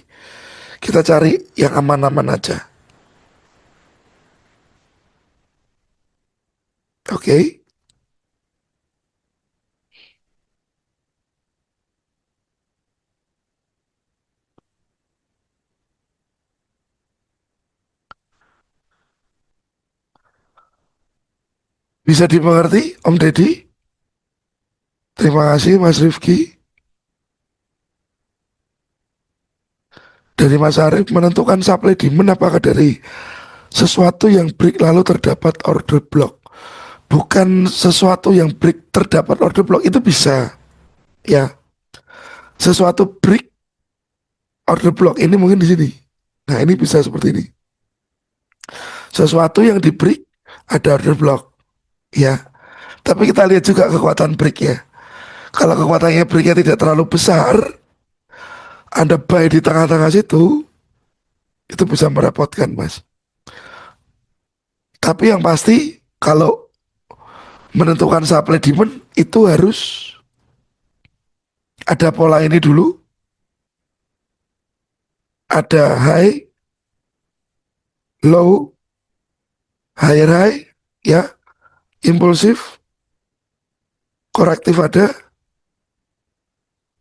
Kita cari yang aman-aman aja. Oke. Bisa dimengerti Om Deddy? Terima kasih Mas Rifki. Dari Mas Arif, menentukan supply demand apakah dari sesuatu yang break lalu terdapat order block? Bukan sesuatu yang break terdapat order block, itu bisa ya. Sesuatu break order block ini mungkin di sini. Nah, ini bisa seperti ini. Sesuatu yang di break ada order block ya. Tapi kita lihat juga kekuatan break ya. Kalau kekuatannya breaknya tidak terlalu besar, Anda buy di tengah-tengah situ, itu bisa merepotkan mas. Tapi yang pasti kalau menentukan supply demand itu harus ada pola ini dulu, ada high, low, higher high, ya, impulsif, korektif ada,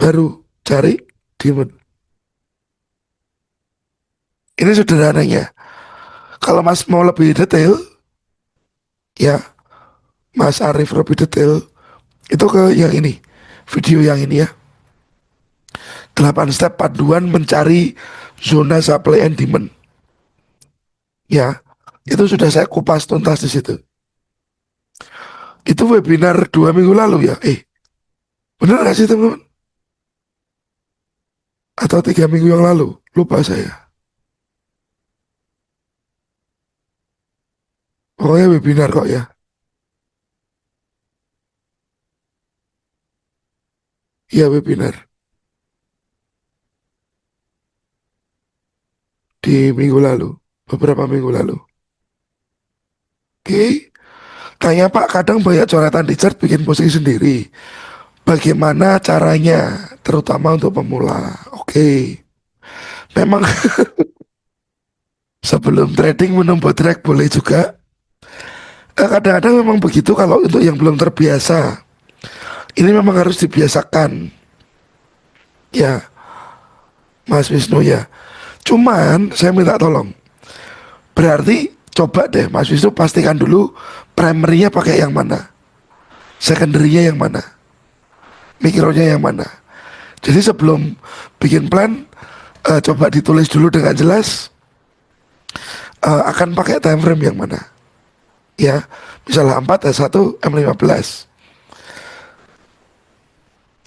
baru cari demand. Ini sederhananya. Kalau mas mau lebih detail, ya, Mas Arif lebih detail, itu ke yang ini, video yang ini ya. 8 step panduan mencari zona supply and demand. Ya, itu sudah saya kupas tuntas di situ. Itu webinar 2 minggu lalu ya. Bener gak sih teman-teman? Atau 3 minggu yang lalu? Lupa saya. Pokoknya webinar kok ya. Iya webinar. Di minggu lalu. Beberapa minggu lalu. Oke. Tanya Pak, kadang banyak coretan di chart bikin posisi sendiri. Bagaimana caranya? Terutama untuk pemula. Oke. Memang sebelum trading menunggu track boleh juga. Kadang-kadang memang begitu kalau untuk yang belum terbiasa. Ini memang harus dibiasakan. Ya, Mas Wisnu ya. Cuman saya minta tolong. Berarti coba deh Mas Wisnu pastikan dulu primernya pakai yang mana. Secondary-nya yang mana. Mikronya yang mana. Jadi sebelum bikin plan, coba ditulis dulu dengan jelas. Akan pakai time frame yang mana. Ya, misalnya 4, S1, M15.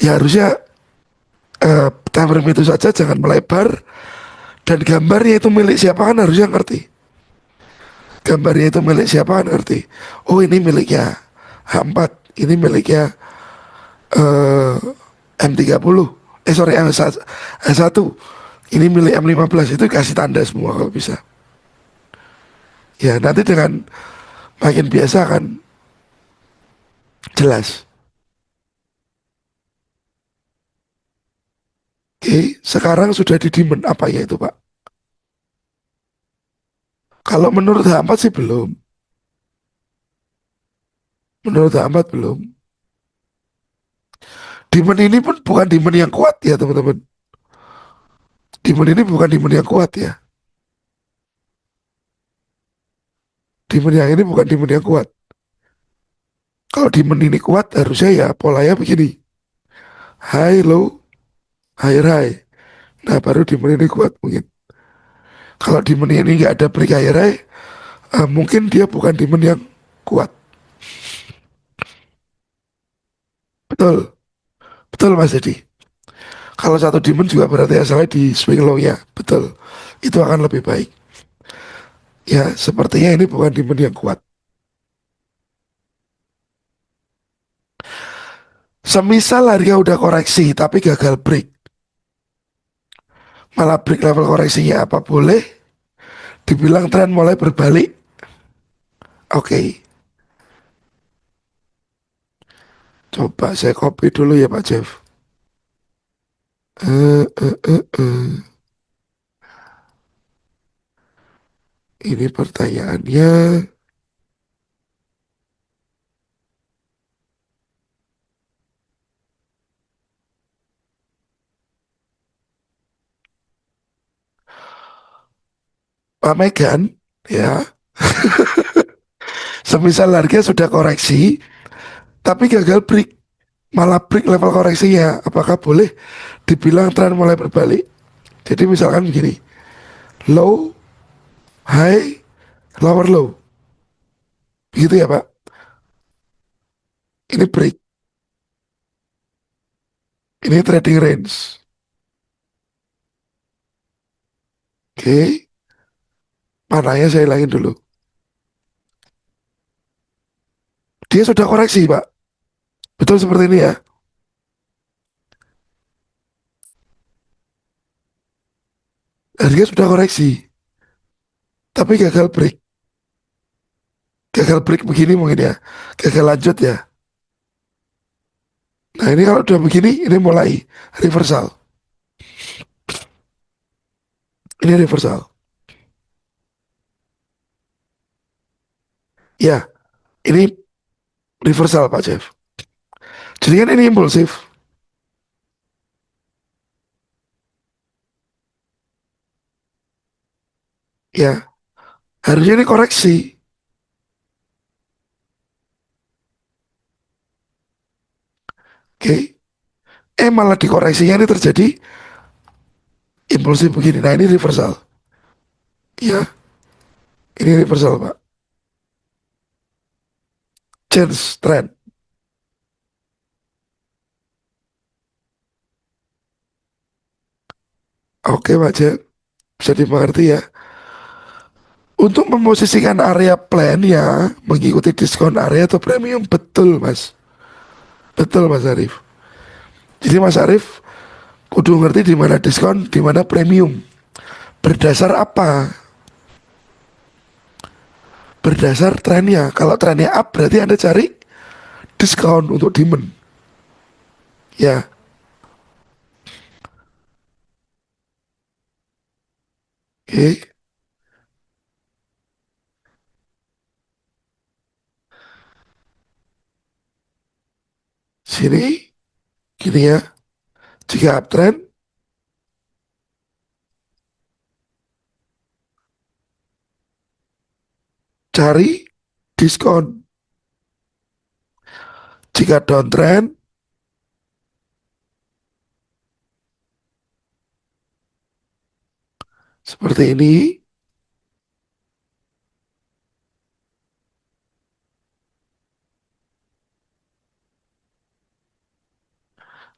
Ya harusnya time frame itu saja, jangan melebar. Dan gambarnya itu milik siapa kan harusnya ngerti. Gambarnya itu milik siapa kan ngerti. Oh ini miliknya H4, ini miliknya M30. Sorry S1. Ini milik M15, itu kasih tanda semua kalau bisa. Ya nanti dengan makin biasa kan jelas. Oke, sekarang sudah di demand apa ya itu Pak? Kalau menurut H4 sih belum. Menurut H4 belum. Demand ini pun bukan demand yang kuat ya teman-teman. Demand ini bukan demand yang kuat ya. Demand yang ini bukan demand yang kuat. Kalau demand ini kuat harusnya ya polanya begini. High, low, higher high. Nah baru demand ini kuat mungkin. Kalau demand ini nggak ada break akhirnya, mungkin dia bukan demand yang kuat. Betul, betul Mas Dedi. Kalau satu demand juga berarti asalnya di swing low-nya, betul. Itu akan lebih baik. Ya, sepertinya ini bukan demand yang kuat. Semisal harga udah koreksi tapi gagal break, malah break level koreksinya apa boleh dibilang tren mulai berbalik? Oke, coba saya copy dulu ya Pak Jeff. Eh, eh, eh, eh. Ini pertanyaannya, Pak Megan, ya, semisal harga sudah koreksi, tapi gagal break, malah break level koreksinya, apakah boleh dibilang tren mulai berbalik? Jadi misalkan begini, low, high, lower low, begitu ya Pak? Ini break, ini trading range. Oke, mananya saya hilangin dulu. Dia sudah koreksi Pak, betul seperti ini ya. Harga sudah koreksi, tapi gagal break. Gagal break begini mungkin ya, gagal lanjut ya. Nah ini kalau udah begini, ini mulai reversal. Ini reversal. Ya, ini reversal Pak Jeff. Jadi kan ini impulsif. Ya, harusnya ini koreksi. Oke. Malah dikoreksinya ini terjadi impulsif begini. Nah ini reversal. Ya, ini reversal Pak. Change trend. Oke Pak Jeff, bisa dimengerti ya. Untuk memposisikan area plan ya, mengikuti diskon area atau premium. Betul Mas. Betul Mas Arif. Jadi Mas Arif kudu ngerti di mana diskon, di mana premium. Berdasar apa? Berdasar trennya. Kalau trennya up berarti Anda cari diskon untuk demand. Ya, oke. Sini, gini ya. Jika uptrend, cari diskon. Jika downtrend, seperti ini,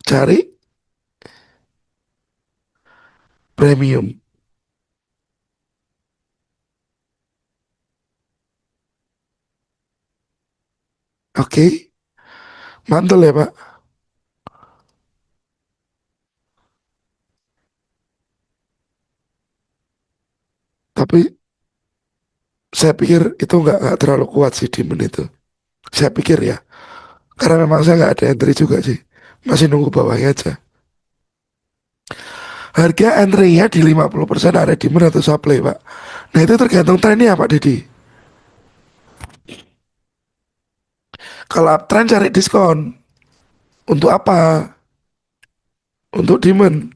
cari premium. Oke, mantul ya Pak. Tapi saya pikir itu nggak terlalu kuat sih demand itu. Saya pikir ya. Karena memang saya nggak ada entry juga sih. Masih nunggu bawahnya aja. Harga entry-nya di 50% ada demand atau supply Pak. Nah itu tergantung trennya Pak Didi. Kalau uptrend cari diskon. Untuk apa? Untuk demand.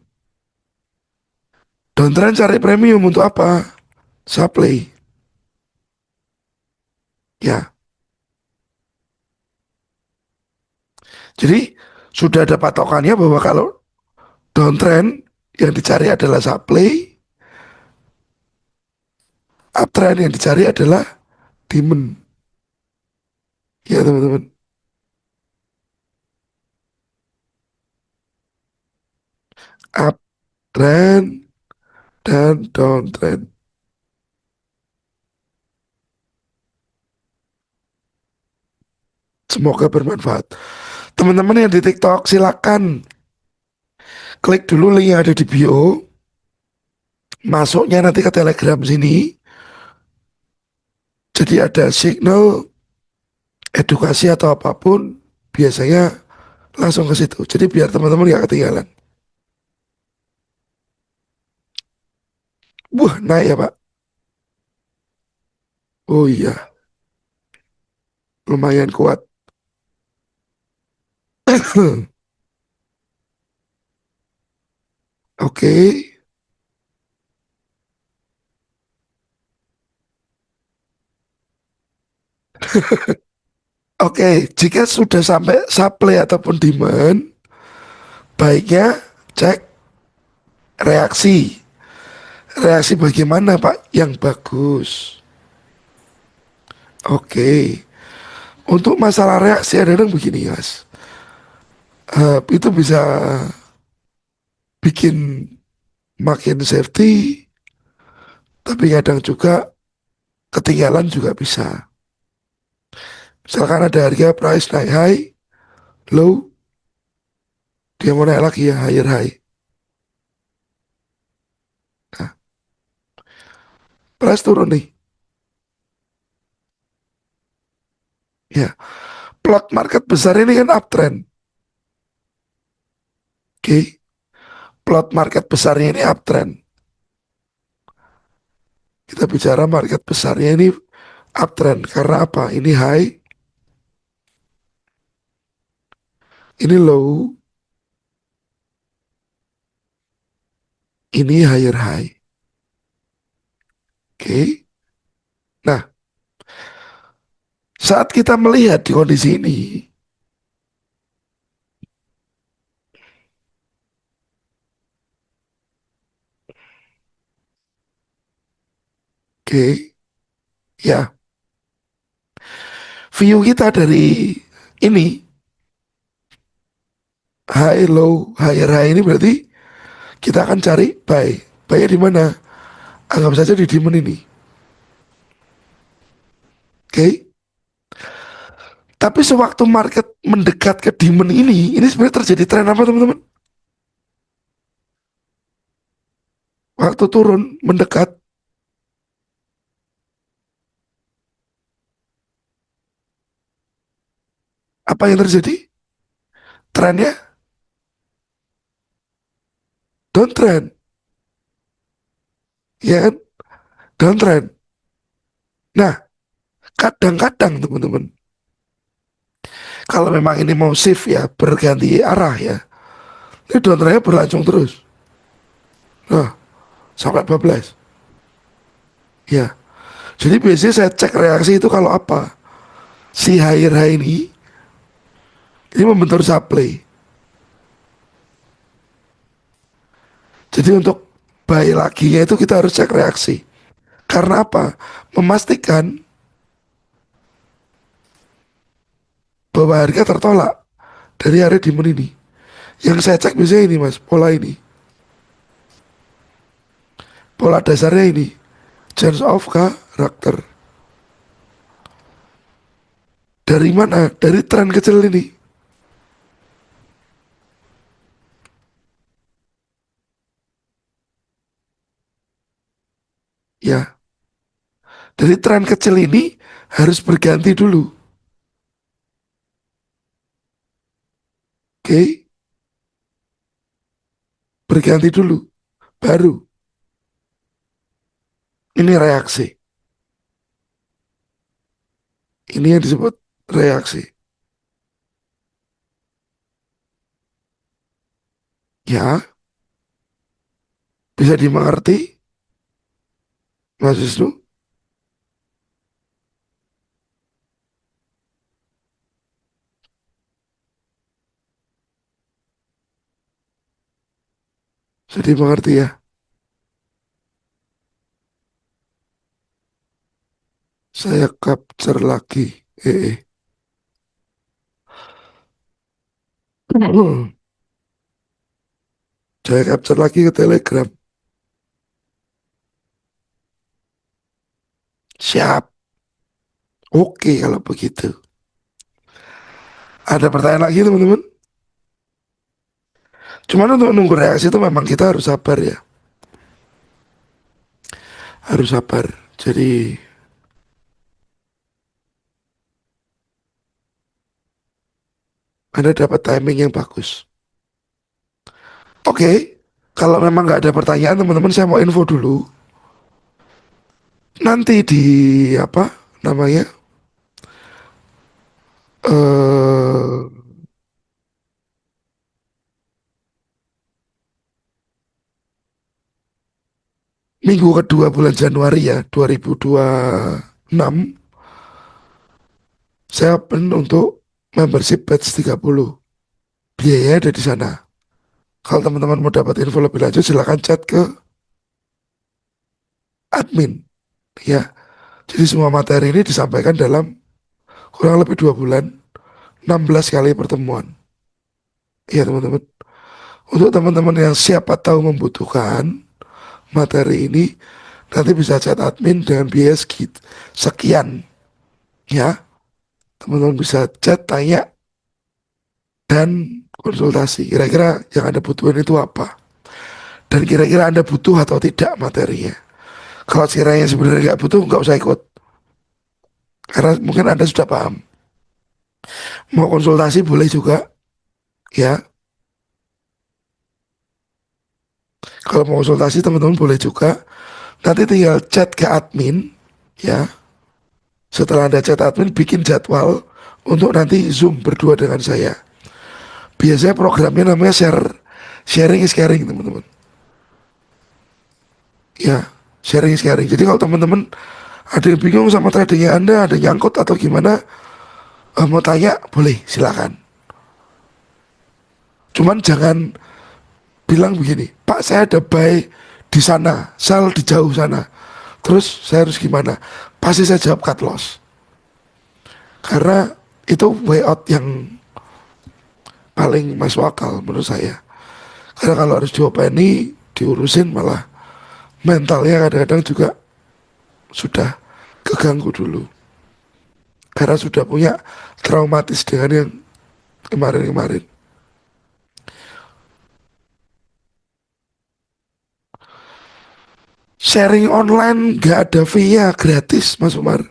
Downtrend cari premium untuk apa? Supply. Ya. Jadi sudah ada patokannya bahwa kalau downtrend yang dicari adalah supply, uptrend yang dicari adalah demand. Ya teman-teman. Uptrend dan downtrend. Semoga bermanfaat. Teman-teman yang di TikTok silakan klik dulu link yang ada di bio. Masuknya nanti ke Telegram sini. Jadi ada signal edukasi atau apapun biasanya langsung ke situ. Jadi biar teman-teman gak ketinggalan. Wah, naik ya Pak. Oh iya, lumayan kuat. Oke, oke. Jika sudah sampai supply ataupun demand, baiknya cek reaksi. Reaksi bagaimana Pak yang bagus? Oke. Untuk masalah reaksi ada yang begini Mas. Itu bisa bikin makin safety, tapi kadang juga ketinggalan juga bisa. Misalkan ada harga price naik high, low, dia mau naik lagi ya higher high. Nah, price turun nih. Ya, plot market besar ini kan uptrend. Oke, plot market besarnya ini uptrend. Kita bicara market besarnya ini uptrend karena apa? Ini high, ini low, ini higher high. Oke. Nah, saat kita melihat di kondisi ini, oke, ya, view kita dari ini high, low, higher high ini berarti kita akan cari buy. Buy di mana? Anggap saja di demand ini. Oke. Tapi sewaktu market mendekat ke demand ini sebenarnya terjadi tren apa teman-teman? Waktu turun mendekat, apa yang terjadi? Trennya downtrend, ya kan? Downtrend. Nah, kadang-kadang teman-teman, kalau memang ini mau shift ya, berganti arah ya, ini downtrendnya berlangsung terus. Nah, sampai 12. Ya, jadi biasanya saya cek reaksi itu kalau apa? Si higher high ini membentur supply. Jadi untuk buy lagi itu kita harus cek reaksi. Karena apa? Memastikan bahwa harga tertolak dari area demand ini. Yang saya cek biasanya ini mas, pola ini. Pola dasarnya ini. Chance of karakter. Dari mana? Dari tren kecil ini. Ya, dari tren kecil ini harus berganti dulu. Oke, berganti dulu. Baru. Ini reaksi. Ini yang disebut reaksi. Ya, bisa dimengerti, Mas Wisnu? Jadi mengerti ya. Saya capture lagi. Eh. Saya capture lagi ke Telegram. Siap. Oke kalau begitu. Ada pertanyaan lagi teman-teman? Cuman untuk nunggu reaksi itu memang kita harus sabar ya. Harus sabar. Jadi Anda dapat timing yang bagus. Oke, kalau memang nggak ada pertanyaan teman-teman, saya mau info dulu. Nanti di apa namanya eh minggu kedua bulan Januari ya 2026, saya open untuk membership batch 30. Biayanya ada di sana. Kalau teman-teman mau dapat info lebih lanjut silahkan chat ke admin ya. Jadi semua materi ini disampaikan dalam kurang lebih 2 bulan, 16 kali pertemuan. Iya teman-teman. Untuk teman-teman yang siapa tahu membutuhkan materi ini, nanti bisa chat admin dengan biaya sekian ya. Teman-teman bisa chat, tanya, dan konsultasi. Kira-kira yang Anda butuhin itu apa? Dan kira-kira Anda butuh atau tidak materinya. Kalau sekiranya sebenarnya nggak butuh, nggak usah ikut. Karena mungkin Anda sudah paham. Mau konsultasi boleh juga, ya. Kalau mau konsultasi teman-teman boleh juga. Nanti tinggal chat ke admin, ya. Setelah Anda chat admin, bikin jadwal untuk nanti Zoom berdua dengan saya. Biasanya programnya namanya sharing is caring, teman-teman. Ya, sharing is caring. Jadi kalau teman-teman ada yang bingung sama tradingnya Anda, ada nyangkut atau gimana, mau tanya, boleh, silakan. Cuman jangan bilang begini, Pak saya ada buy di sana, sell di jauh sana. Terus saya harus gimana? Pasti saya jawab cut loss. Karena itu way out yang paling masuk akal menurut saya. Karena kalau harus diopeni, diurusin malah mentalnya kadang-kadang juga sudah keganggu dulu. Karena sudah punya traumatis dengan yang kemarin-kemarin. Sharing online gak ada fee-nya, gratis Mas Umar.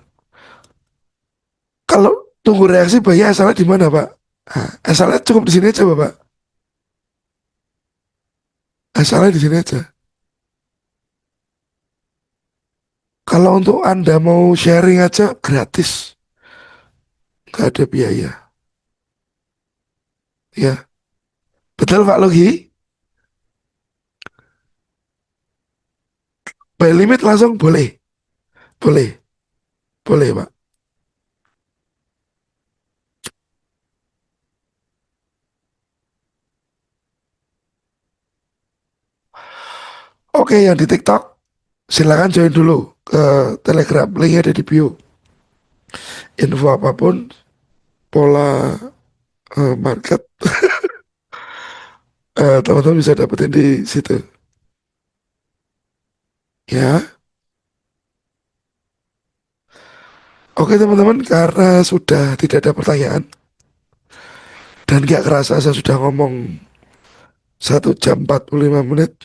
Kalau tunggu reaksi bayi asalnya di mana Pak? Nah, asalnya cukup di sini aja Bapak. Asalnya di sini aja. Kalau untuk Anda mau sharing aja gratis, gak ada biaya. Ya, betul Pak Logi? By limit langsung boleh, boleh, boleh Pak. Oke, yang di TikTok silakan join dulu ke Telegram, linknya ada di bio. Info apapun, pola market, teman-teman bisa dapetin di situ. Ya, oke teman-teman, karena sudah tidak ada pertanyaan dan gak kerasa saya sudah ngomong 1 jam 45 menit,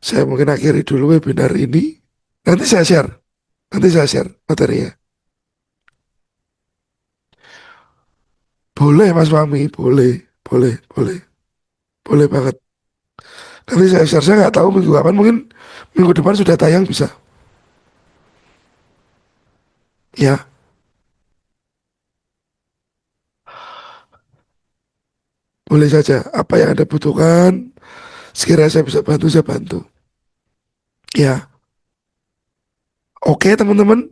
saya mungkin akhiri dulu webinar ini. Nanti saya share, nanti saya share materinya. Boleh Mas Fahmi, boleh, boleh, boleh, boleh banget. Nanti saya share, saya nggak tahu minggu kapan, mungkin minggu depan sudah tayang bisa. Ya, boleh saja. Apa yang Anda butuhkan, sekiranya saya bisa bantu, saya bantu. Ya, oke teman-teman.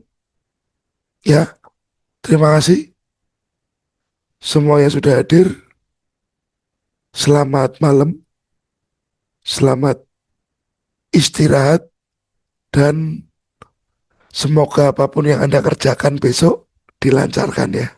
Ya, terima kasih semuanya sudah hadir. Selamat malam. Selamat istirahat dan semoga apapun yang Anda kerjakan besok dilancarkan ya.